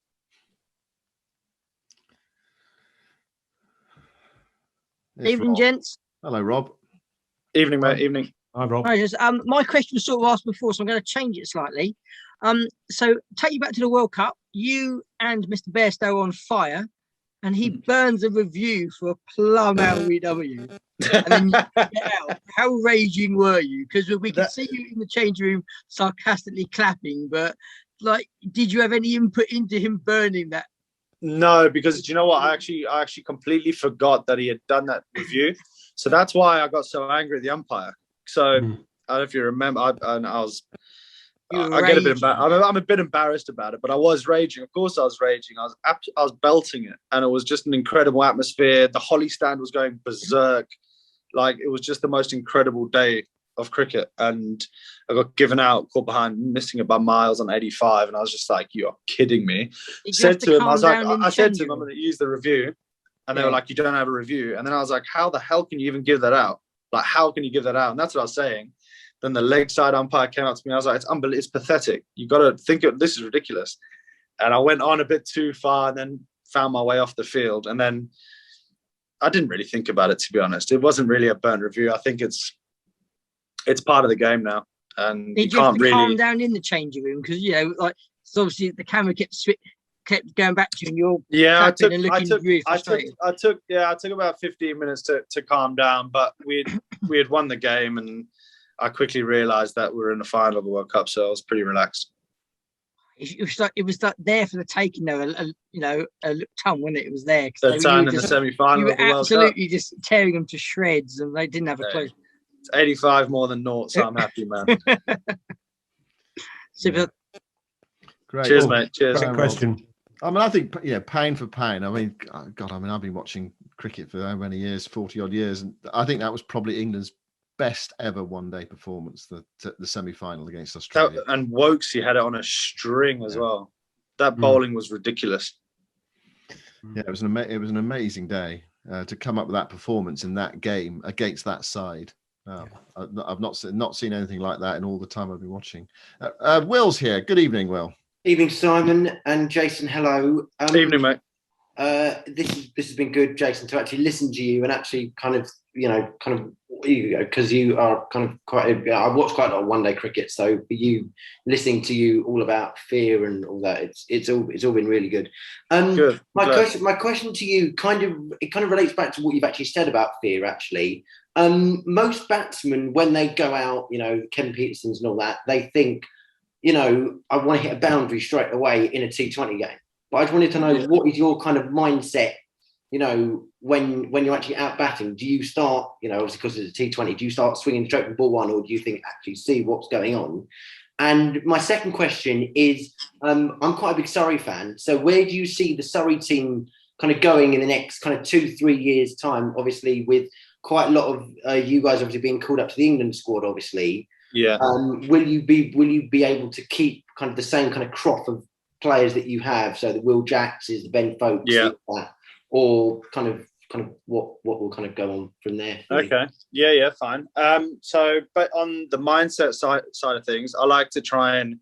Evening, gents. Hello, Rob. Evening, mate. Evening. Hi, Rob. Hi, my question was sort of asked before, so I'm going to change it slightly. So take you back to the World Cup. You and Mr. Bairstow are on fire, and he burns a review for a plum LBW. And then you get out. How raging were you? Because we could see you in the change room sarcastically clapping, but like, did you have any input into him burning that? No, because you know what? I actually completely forgot that he had done that review. So that's why I got so angry at the umpire. So I don't know if you remember, I get a bit embarrassed. I'm a bit embarrassed about it, but I was raging. Of course, I was raging. I was belting it, and it was just an incredible atmosphere. The Holly stand was going berserk. Like, it was just the most incredible day of cricket, and I got given out, caught behind, missing it by miles on 85, and I was just like, "You're kidding me." Said to him, I said to him, "I'm going to use the review," and they were like, "You don't have a review." And then I was like, "How the hell can you even give that out? Like, how can you give that out?" And that's what I was saying. Then the leg side umpire came up to me. I was like, "It's unbelievable. It's pathetic. You got to think this is ridiculous." And I went on a bit too far, and then found my way off the field. And then I didn't really think about it, to be honest. It wasn't really a burnt review. I think it's part of the game now, and did you have can't to really calm down in the changing room? Because like, so obviously the camera kept going back to you, and you're I took about 15 minutes to calm down, but we had won the game, and I quickly realized that we were in the final of the World Cup, so I was pretty relaxed. It was like there for the taking, though. A ton, wasn't it? It was there. The time in the semi-final. You were of the World Cup. absolutely just tearing them to shreds, and they didn't have a clue. It's 85 more than naught, so I'm happy, man. Super. Great. Cheers, mate. Cheers. Great question. I mean, I think, pound for pound. I mean, God, I've been watching cricket for how many years, 40 odd years. And I think that was probably England's best ever one-day performance, the semi-final against Australia. And Wokesy had it on a string as well. That bowling was ridiculous. Yeah, it was an amazing day to come up with that performance in that game against that side. I've not seen anything like that in all the time I've been watching. Will's here. Good evening, Will. Evening, Simon and Jason. Hello. Evening, mate. This has been good, Jason, to actually listen to you and actually because you are kind of quite. I watch quite a lot of one-day cricket, so for you, listening to you all about fear and all that, it's all been really good. Good. My question to you kind of relates back to what you've actually said about fear. Actually, most batsmen, when they go out, Kevin Peterson's and all that, they think, I want to hit a boundary straight away in a T20 game. But I just wanted to know, what is your kind of mindset when you're actually out batting, do you start, obviously because it's a T20, do you start swinging straight from ball one, or do you think actually see what's going on? And my second question is, I'm quite a big Surrey fan. So where do you see the Surrey team kind of going in the next kind of 2-3 years' time? Obviously, with quite a lot of you guys obviously being called up to the England squad, obviously. Yeah. Will you be able to keep kind of the same kind of crop of players that you have? So the Will Jackses, the Ben Folkes, that, or kind of what will kind of go on from there? Okay. Yeah, fine. But on the mindset side of things, I like to try and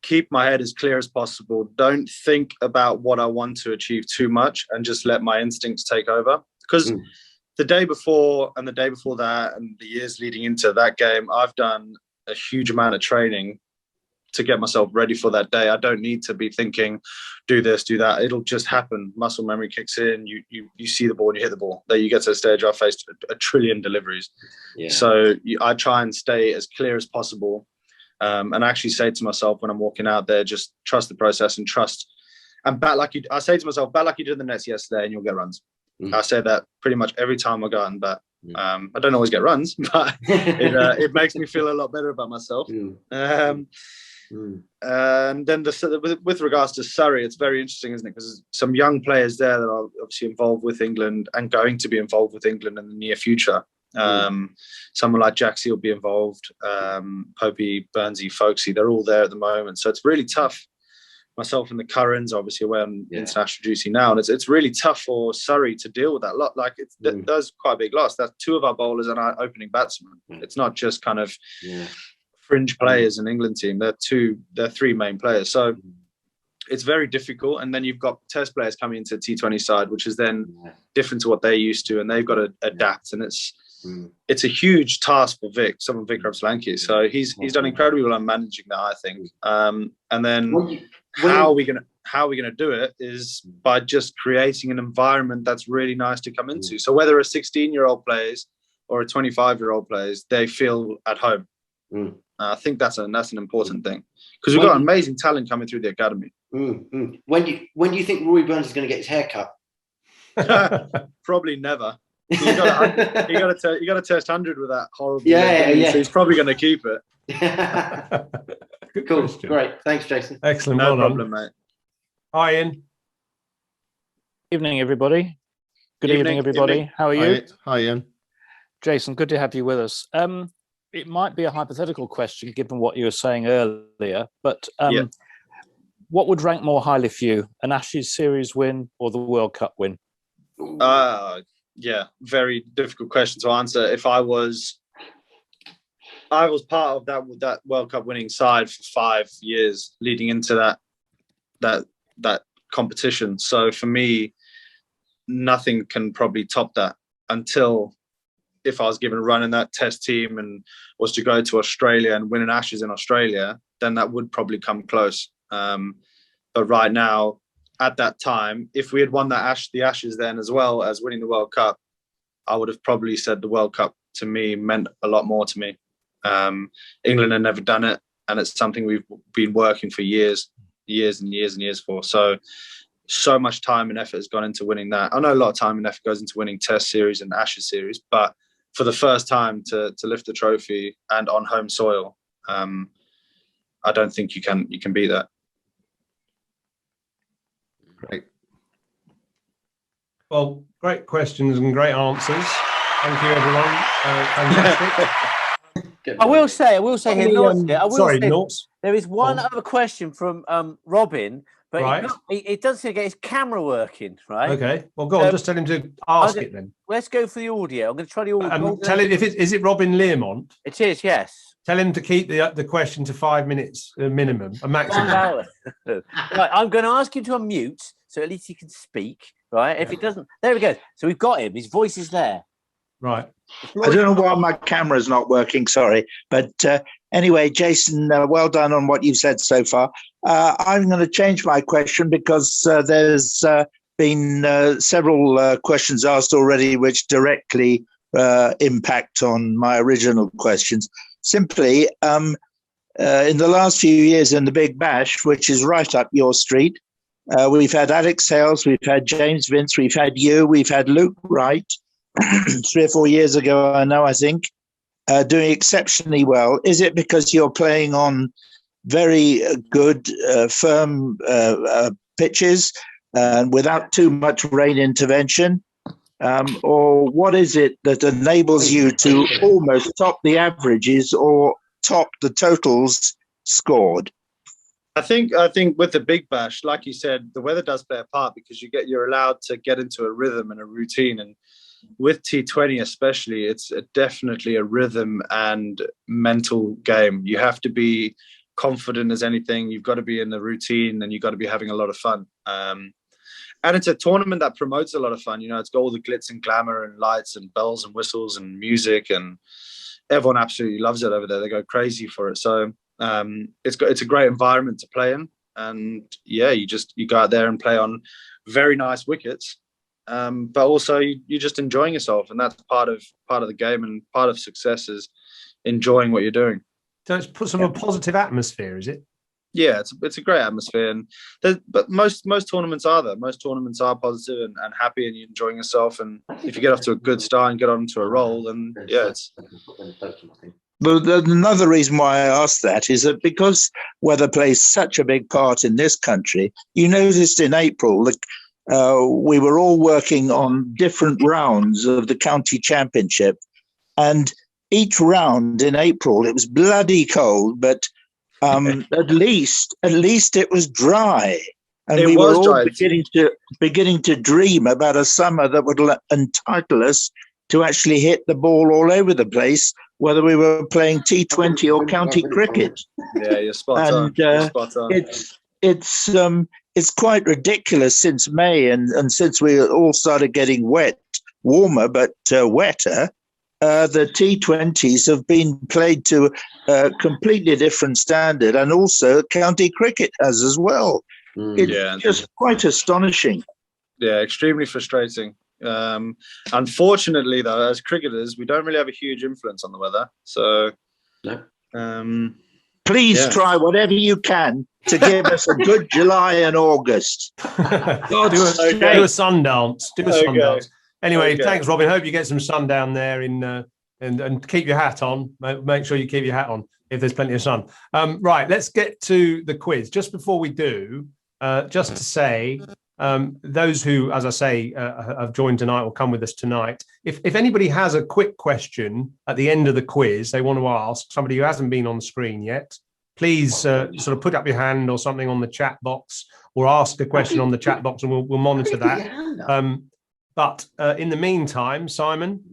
keep my head as clear as possible. Don't think about what I want to achieve too much, and just let my instincts take over. Because the day before and the day before that and the years leading into that game, I've done a huge amount of training to get myself ready for that day. I don't need to be thinking, do this, do that. It'll just happen. Muscle memory kicks in. You see the ball and you hit the ball. Then you get to the stage where I faced a trillion deliveries. Yeah. So I try and stay as clear as possible, and actually say to myself when I'm walking out there, just trust the process and trust. And bat like you. I say to myself, bat like you did in the nets yesterday, and you'll get runs. I say that pretty much every time I go out and bat. I don't always get runs, but it makes me feel a lot better about myself. And then with regards to Surrey, it's very interesting, isn't it? Because some young players there that are obviously involved with England and going to be involved with England in the near future. Someone like Jaxie will be involved. Popey, Burnsy, Folkesy, they're all there at the moment. So it's really tough. Myself and the Currans, obviously away on international duty now, and it's really tough for Surrey to deal with that lot. Like that's quite a big loss. That's two of our bowlers and our opening batsmen. It's not just kind of fringe players in England team. They're three main players. So it's very difficult. And then you've got test players coming into the T20 side, which is then different to what they're used to, and they've got to adapt. And it's a huge task for Vic Solanki. So he's done incredibly well on managing that, I think. And then how are we gonna do it is by just creating an environment that's really nice to come into. So whether a 16-year-old plays or a 25-year-old plays, they feel at home. I think that's an important thing, because we've got amazing talent coming through the academy. When do you think Rory Burns is going to get his hair cut? Probably never. You got to test 100 with that horrible. So he's probably going to keep it. Cool. Question. Great. Thanks, Jason. Excellent. No problem, mate. Hi, Ian. Evening, everybody. Good evening, everybody. Evening. How are you? Hi, Ian. Jason, good to have you with us. It might be a hypothetical question, given what you were saying earlier, but what would rank more highly for you, an Ashes series win or the World Cup win? Very difficult question to answer. If I was part of that World Cup winning side for 5 years leading into that competition. So for me, nothing can probably top that, until if I was given a run in that test team and was to go to Australia and win an Ashes in Australia, then that would probably come close. But right now, at that time, if we had won the Ashes then as well as winning the World Cup, I would have probably said the World Cup to me meant a lot more to me. England had never done it, and it's something we've been working for years and years for. So much time and effort has gone into winning that. I know a lot of time and effort goes into winning Test series and Ashes series, but for the first time to lift the trophy and on home soil, I don't think you can beat that. Great. Well, great questions and great answers. Thank you, everyone. Fantastic. I will say here, Norts. There is one other question from Robin, but it doesn't get his camera working, right? Okay. Well, go on. Just tell him to ask it then. Let's go for the audio. I'm going to try the audio. Tell him is it Robin Learmont? It is, yes. Tell him to keep the question to 5 minutes minimum, a maximum. Right, I'm going to ask him to unmute so at least he can speak. Right? If it doesn't, there we go. So we've got him. His voice is there. Right. I don't know why my camera's not working, sorry. But anyway, Jason, well done on what you've said so far. I'm going to change my question because there's been several questions asked already which directly impact on my original questions. Simply, in the last few years in the Big Bash, which is right up your street, We've had Alex Hales, we've had James Vince, we've had you, we've had Luke Wright 3 or 4 years ago, I think, doing exceptionally well. Is it because you're playing on very good, firm pitches without too much rain intervention? Or what is it that enables you to almost top the averages or top the totals scored? I think with the Big Bash, like you said, the weather does play a part because you're allowed to get into a rhythm and a routine. And with T20 especially, it's definitely a rhythm and mental game. You have to be confident as anything. You've got to be in the routine and you've got to be having a lot of fun. And it's a tournament that promotes a lot of fun. It's got all the glitz and glamour and lights and bells and whistles and music, and everyone absolutely loves it over there. They go crazy for it. So it's a great environment to play in, and yeah, you go out there and play on very nice wickets, but also you're just enjoying yourself, and that's part of the game, and part of success is enjoying what you're doing. So it's put some of a positive atmosphere, is it? Yeah, it's a great atmosphere, and but most tournaments are there. Most tournaments are positive and happy, and you're enjoying yourself. And if you get off to a good start and get onto a roll, then yeah, it's. But another reason why I asked that is that because weather plays such a big part in this country, you noticed in April that we were all working on different rounds of the county championship, and each round in April it was bloody cold, but at least it was dry, and we were all beginning to dream about a summer that would entitle us to actually hit the ball all over the place, whether we were playing T20 or county cricket. Yeah, you're spot on. You're spot on. It's quite ridiculous since May, and since we all started getting warmer but wetter. The T20s have been played to a completely different standard, and also county cricket has as well. It's just quite astonishing. Yeah, extremely frustrating. Unfortunately, though, as cricketers, we don't really have a huge influence on the weather. So, please try whatever you can to give us a good July and August. Do a sun dance. Sundance. Anyway, thanks, Robin. Hope you get some sun down there and keep your hat on. Make sure you keep your hat on if there's plenty of sun. Right, let's get to the quiz. Just before we do, just to say, those who, as I say, have joined tonight or come with us tonight, if anybody has a quick question at the end of the quiz they want to ask, somebody who hasn't been on the screen yet, please sort of put up your hand or something on the chat box, or ask a question on the chat box, and we'll monitor that. But in the meantime, Simon,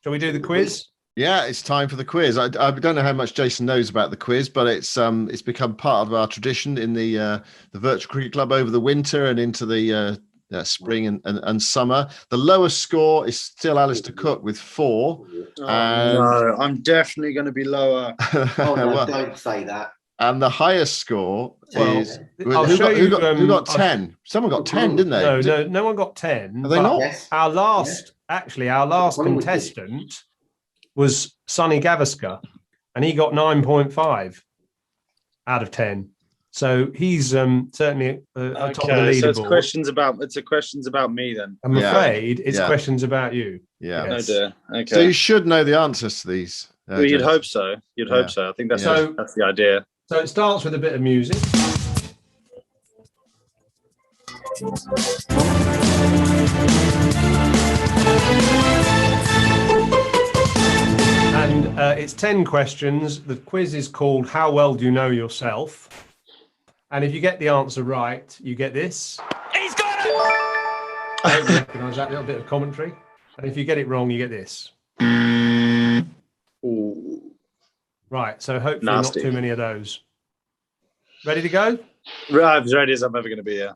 shall we do the quiz? Yeah, it's time for the quiz. I don't know how much Jason knows about the quiz, but it's become part of our tradition in the Virtual Cricket Club over the winter and into the spring and summer. The lowest score is still Alistair Cook with 4. No, I'm definitely going to be lower. Don't say that. And the highest score is who got 10? Someone got 10, didn't they? No one got 10. Are they not? Yes. Our last contestant was Sonny Gavaskar, and he got 9.5 out of 10. So he's certainly top of the leaderboard. So it's questions about me then. I'm afraid it's questions about you. Yeah. Yes. Oh dear. Okay. So you should know the answers to these. Well, you'd hope so. You'd hope so. I think that's the idea. So it starts with a bit of music. And it's 10 questions. The quiz is called How Well Do You Know Yourself? And if you get the answer right, you get this. He's got it! I don't recognise that little bit of commentary. And if you get it wrong, you get this. Ooh. Right, so hopefully Nasty. Not too many of those. Ready to go? Right, as ready as I'm ever going to be, yeah.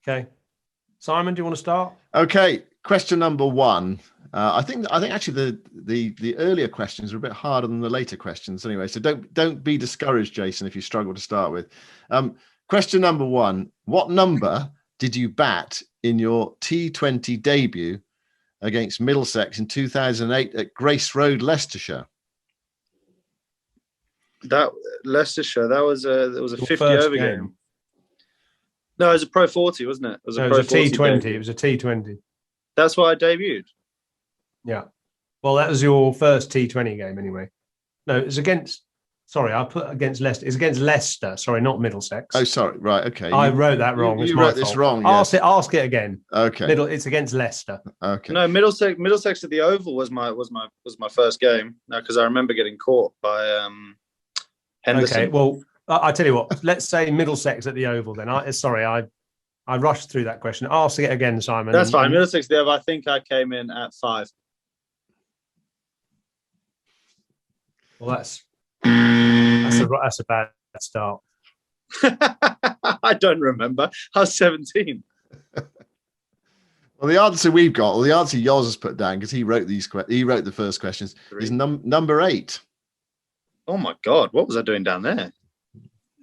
Okay. Simon, do you want to start? Okay, question number 1. I think actually the earlier questions are a bit harder than the later questions anyway, so don't be discouraged, Jason, if you struggle to start with. Question number 1. What number did you bat in your T20 debut against Middlesex in 2008 at Grace Road, Leicestershire? That Leicestershire, that was a 50 over game. No, it was a Pro 40, wasn't it? It was a, No, it Pro was a T20. 40 It was a T20. That's why I debuted. Yeah. Well, that was your first T20 game anyway. No, it was against. Sorry, I put against Leicester. It's against Leicester. Sorry, not Middlesex. Oh, sorry. Right. Okay. I wrote that wrong. You wrote this wrong. Yes. Ask it again. Okay. It's against Leicester. Okay. No, Middlesex at the Oval was my first game. No, because I remember getting caught by Henderson. Okay. Well, I tell you what. Let's say Middlesex at the Oval. Then I rushed through that question. Ask it again, Simon. That's fine. Middlesex the Oval. I think I came in at 5. Well, that's a bad start. I don't remember. I was 17. Well, the answer we've got, or the answer Yoz has put down, because he wrote the first questions, is number 8. Oh my God, what was I doing down there?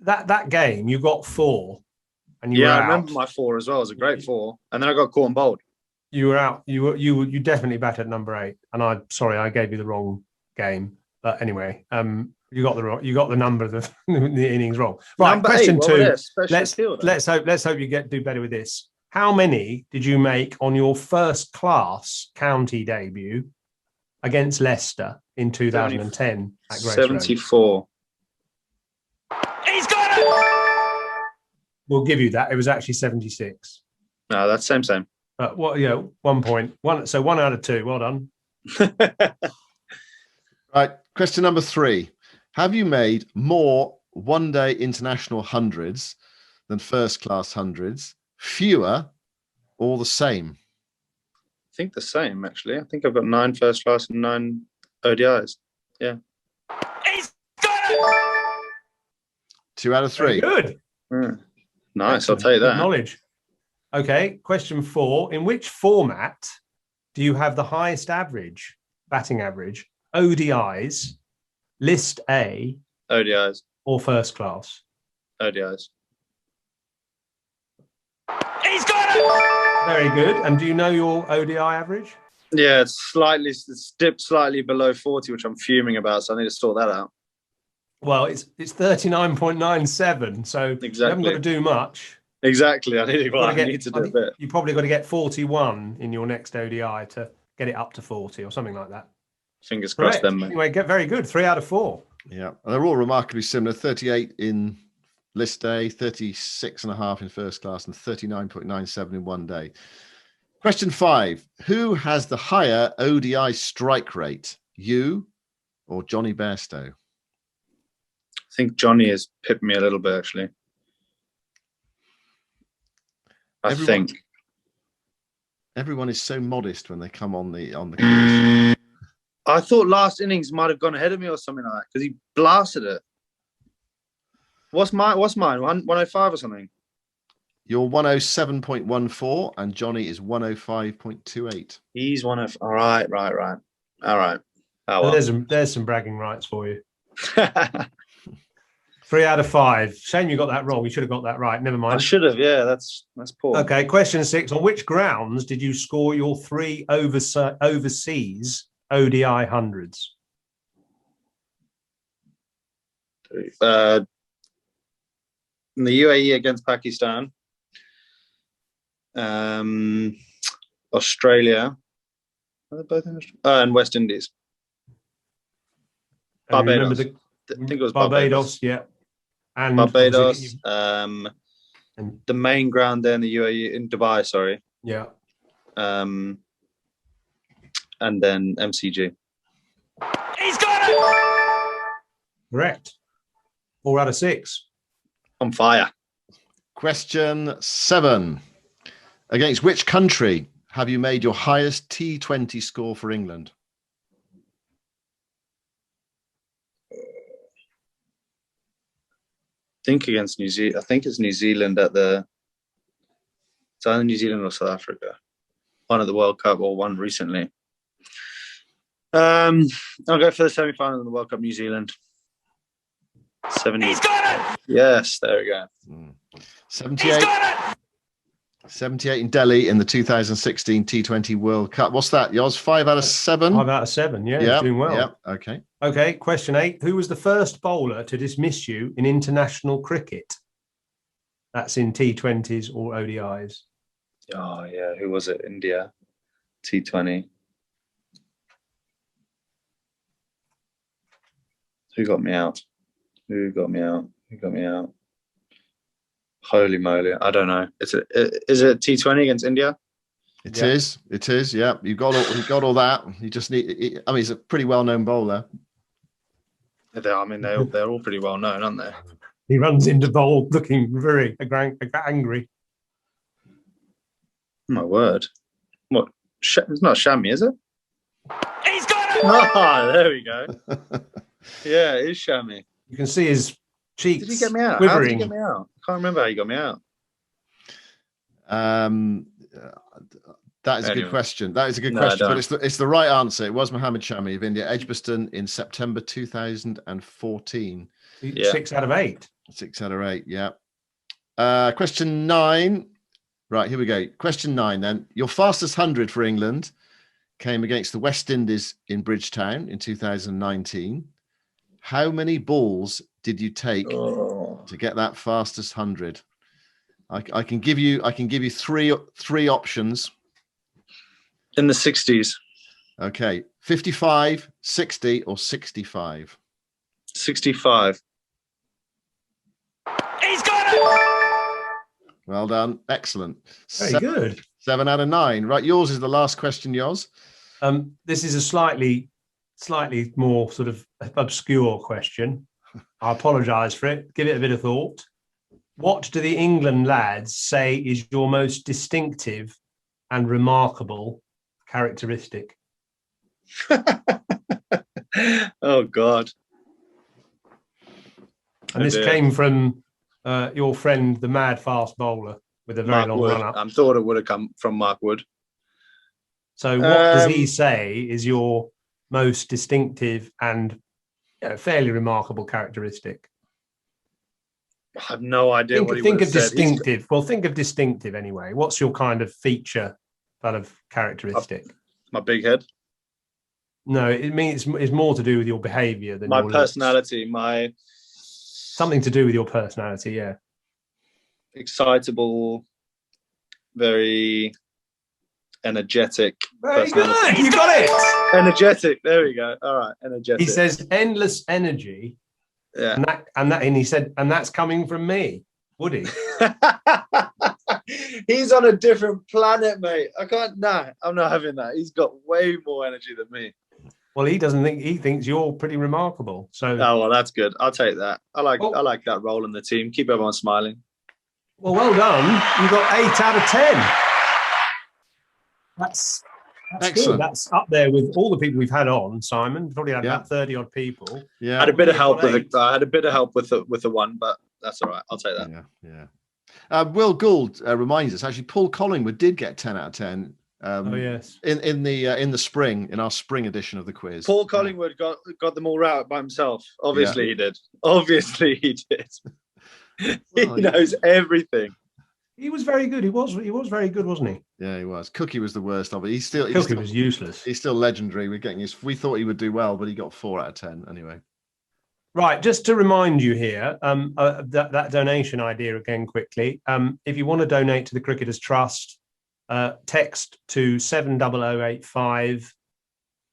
That game, you got 4, and you were out. I remember my 4 as well. It was a great 4, and then I got caught and bowled. You were out. You definitely batted number 8, and I gave you the wrong game. But anyway, you got the number of the innings wrong. Right, number question 2. Let's hope you do better with this. How many did you make on your first class county debut against Leicester in 2010 at Grace 74. Road? He's got it. We'll give you that. It was actually 76. No, that's same. But 1 point. So 1 out of 2. Well done. Right. Question number 3. Have you made more one-day international hundreds than first-class hundreds? Fewer or the same? I think the same, actually. I think I've got 9 first class and 9 ODIs. Yeah. He's got it! 2 out of 3. Very good. Nice. I'll take that. Knowledge. Okay. Question 4. In which format do you have the highest batting average? ODIs, List A, ODIs, or first class? ODIs. He's got it! Very good. And do you know your ODI average? Yeah, it's dipped slightly below 40, which I'm fuming about, so I need to sort that out. Well, it's 39.97, so exactly. You haven't got to do much. Exactly. I need to do a bit. You probably got to get 41 in your next ODI to get it up to 40 or something like that. Fingers crossed then, mate. Anyway, very good. 3 out of 4. Yeah, and they're all remarkably similar. 38 in List A, 36.5 in first class, and 39.97 in one day. Question 5. Who has the higher ODI strike rate? You or Johnny Bairstow? I think Johnny has pipped me a little bit, actually. Everyone is so modest when they come on the course. I thought last innings might have gone ahead of me or something like that because he blasted it. What's mine? 105 or something? You're 107.14 and Johnny is 105.28. He's 105. All right. All right. Oh, well. There's some bragging rights for you. 3 out of 5. Shame you got that wrong. You should have got that right. Never mind. I should have. Yeah, that's poor. Okay. Question 6. On which grounds did you score your 3 overseas ODI hundreds? In the UAE against Pakistan, Australia, are they both in Australia? And West Indies. Barbados. I think it was Barbados. Yeah. And Barbados. And the main ground there in the UAE, in Dubai, sorry. Yeah. And then MCG. He's got it! Correct. 4 out of 6. On fire. Question 7. Against which country have you made your highest T20 score for England? I think against New Zealand. I think it's New Zealand it's either New Zealand or South Africa. One at the World Cup or one recently. I'll go for the semi-final in the World Cup, New Zealand. 70. He's got it! Yes, there we go. 78. 78 in Delhi in the 2016 T20 World Cup. What's that, Yoz? 5 out of 7? 5 out of 7, yeah. He's doing well. Yeah, okay. Okay, question 8. Who was the first bowler to dismiss you in international cricket? That's in T20s or ODIs. Oh yeah, who was it? India, T20. Who got me out? Who got me out? Who got me out? Holy moly! I don't know. Is it T20 against India? It is. It is. Yeah, you got all that. You just need. I mean, he's a pretty well-known bowler. I mean, they're all pretty well known, aren't they? He runs into bowl looking very angry. My word! What? It's not Shami, is it? He's got it! Oh, there we go. Yeah, it is Shami. You can see his cheeks. Did he get me out? Quivering. How did he get me out? I can't remember how he got me out. That is a good question. That is a good question, but it's the right answer. It was Mohammed Shami of India, Edgbaston in September 2014. 6 out of 8. 6 out of 8. Yeah. Question 9. Right, here we go. Question 9. Then your fastest 100 for England came against the West Indies in Bridgetown in 2019. How many balls did you take to get that fastest 100? I can give you three options. In the 60s. Okay. 55, 60, or 65? 65. He's got it! Well done. Excellent. Very good. 7 out of 9. Right, yours is the last question, Yoz. This is a slightly more sort of obscure question. I apologise for it. Give it a bit of thought. What do the England lads say is your most distinctive and remarkable characteristic? Oh God! And this came from your friend, the mad fast bowler, with a very long run-up. I thought it would have come from Mark Wood. So what does he say is your most distinctive and fairly remarkable characteristic? I have no idea what he think would of have said. distinctive. Well, think of distinctive anyway. What's your kind of feature, kind of characteristic? My big head. No, it means it's more to do with your behaviour than my your personality. Looks. Something to do with your personality, yeah. Excitable, very energetic. Very good. You got it. Energetic. There we go. All right, energetic. He says endless energy. Yeah. And he said, and that's coming from me, Woody. He's on a different planet, mate. I'm not having that. He's got way more energy than me. Well, he thinks you're pretty remarkable. So well, that's good. I'll take that. I like that role in the team. Keep everyone smiling. Well done. You got 8 out of 10. That's excellent. Good. That's up there with all the people we've had on, Simon. Probably had about 30 odd people. Yeah. I had a bit of help with the one, but that's all right. I'll take that. Yeah. Will Gould reminds us, actually, Paul Collingwood did get 10 out of 10. Yes. In the spring, in our spring edition of the quiz. Paul Collingwood got them all out by himself. Obviously he did. Obviously he did. He knows everything. He was very good. He was very good, wasn't he? Yeah, he was. Cookie was the worst of it. Cookie was useless. He's still legendary. We thought he would do well, but he got 4 out of 10 anyway. Right, just to remind you here, that donation idea again quickly. If you want to donate to the Cricketers Trust, text to 70085,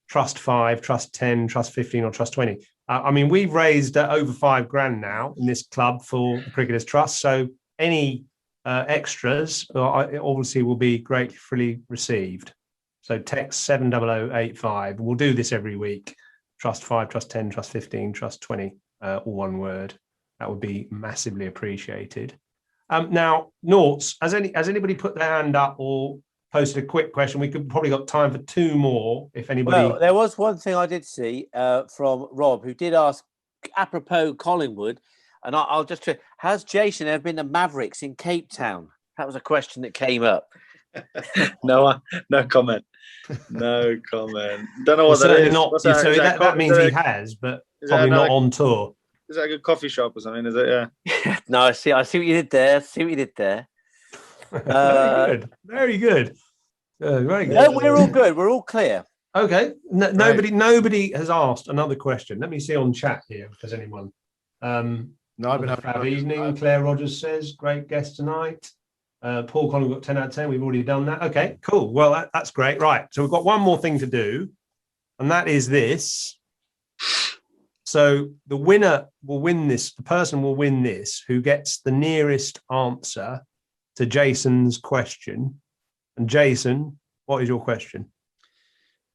Trust 5, Trust 10, Trust 15, or Trust 20. I mean, we've raised over $5,000 now in this club for the Cricketers Trust. So any extras obviously will be gratefully received. So text 70085. We'll do this every week. Trust 5, Trust 10, Trust 15, Trust 20, all one word. That would be massively appreciated. Now, Norts, has anybody put their hand up or posted a quick question? We could probably got time for 2 more if anybody. Well, there was one thing I did see from Rob, who did ask, apropos Collingwood, and I'll just has Jason ever been to Mavericks in Cape Town? That was a question that came up. No comment. No comment. Don't know what that is. That means he has, but probably not on tour. Is that a good coffee shop or something? Is it? Yeah. No, I see what you did there. Very good. Very good. No, we're all good. We're all clear. Okay. Nobody has asked another question. Let me see on chat here if there's anyone. No, I've been having fab evening. Claire Rogers says, great guest tonight. Paul Collins got 10 out of 10. We've already done that. Okay, cool. Well, that's great. Right. So we've got one more thing to do, and that is this. So the winner will win this. The person will win this who gets the nearest answer to Jason's question. And Jason, what is your question?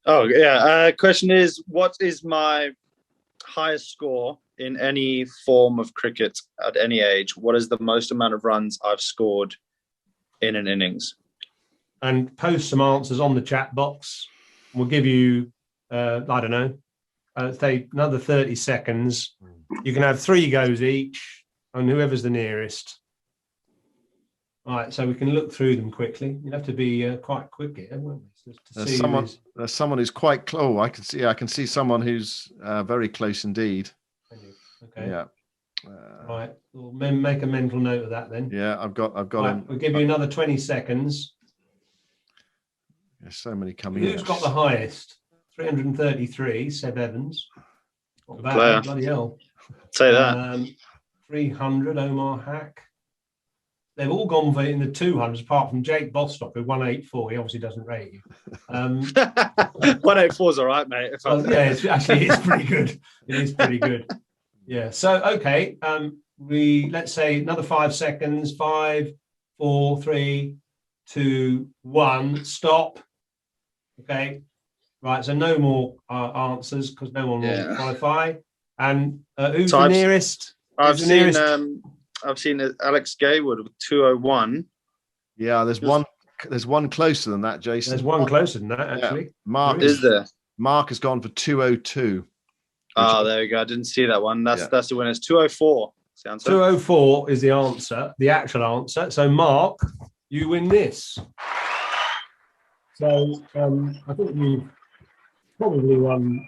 Oh, yeah. Question is, what is my highest score in any form of cricket at any age? What is the most amount of runs I've scored in an innings? And post some answers on the chat box. We'll give you, I don't know, say another 30 seconds. You can have 3 goes each, and whoever's the nearest. All right, so we can look through them quickly. You'd have to be quite quick here, won't we? There's someone who's quite close. Oh, I can see someone who's very close indeed. Okay. Yeah. Right. We'll make a mental note of that then. Yeah, I've got right, him. We'll give you another 20 seconds. There's so many coming. Who's got the highest? 333, Seb Evans. Not bad, Player. bloody hell. Say that. 300, Omar Hack. They've all gone for in the 200s, apart from Jake Bostock, who 184. He obviously doesn't rate you. 184 is all right, mate. Yeah, it's pretty good. It is pretty good. Yeah. So okay, let's say another 5 seconds. 5, 4, 3, 2, 1. Stop. Okay. Right. So no more answers because no one will qualify. And who's the nearest? I've seen Alex Gaywood with 201. Yeah, there's one closer than that, Jason. There's one closer than that, actually. Yeah. Mark is there? Mark has gone for 202. Oh, there we go. I didn't see that one. That's the winner. It's 204. 204 is the answer, the actual answer. So, Mark, you win this. So, I think you've probably won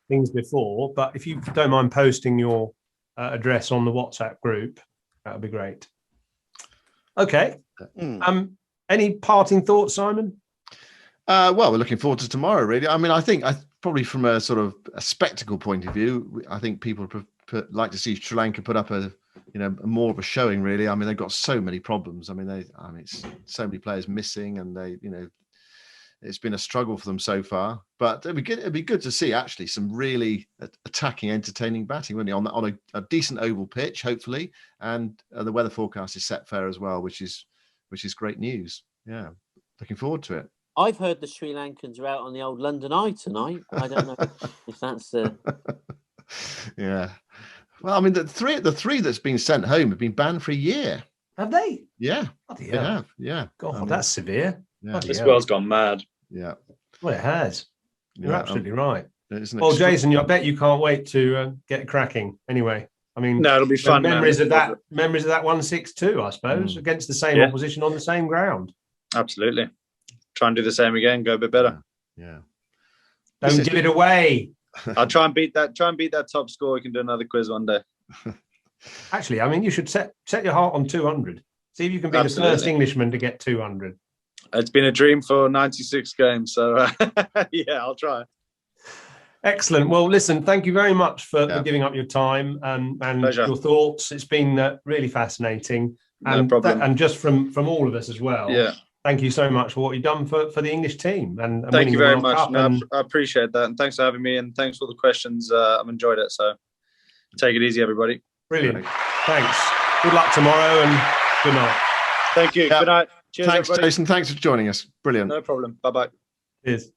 things before, but if you don't mind posting your address on the WhatsApp group, that would be great. Okay. Any parting thoughts, Simon? Well, we're looking forward to tomorrow, really. I mean, I think probably from a sort of a spectacle point of view, I think people like to see Sri Lanka put up more of a showing, really. I mean, they've got so many problems. I mean, it's so many players missing, and it's been a struggle for them so far. But it'd be good to see actually some really attacking, entertaining batting, wouldn't it? On a decent oval pitch, hopefully, and the weather forecast is set fair as well, which is great news. Yeah, looking forward to it. I've heard the Sri Lankans are out on the old London Eye tonight. I don't know if that's. Yeah. Well, I mean, the three that's been sent home have been banned for a year. Have they? Yeah. Bloody they hell. have. Yeah. God, that's severe. Yeah. This world's gone mad. Yeah. Well, it has. You're absolutely right. Well, Jason, I bet you can't wait to get cracking. Anyway, I mean, no, it'll be fun. Memories of that 162, I suppose, against the same opposition on the same ground. Absolutely. Try and do the same again. Go a bit better. Yeah. Don't give it away. I'll try and beat that. Try and beat that top score. We can do another quiz one day. Actually, I mean, you should set your heart on 200. See if you can be the first Englishman to get 200. It's been a dream for 96 games. So, yeah, I'll try. Excellent. Well, listen, thank you very much for giving up your time and your thoughts. It's been really fascinating. No problem. And just from all of us as well. Yeah. Thank you so much for what you've done for the English team. And thank you very much. No, I appreciate that. And thanks for having me. And thanks for the questions. I've enjoyed it. So take it easy, everybody. Brilliant. Thanks. Good luck tomorrow and good night. Thank you. Good night. Cheers, thanks, everybody. Jason. Thanks for joining us. Brilliant. No problem. Bye-bye. Cheers.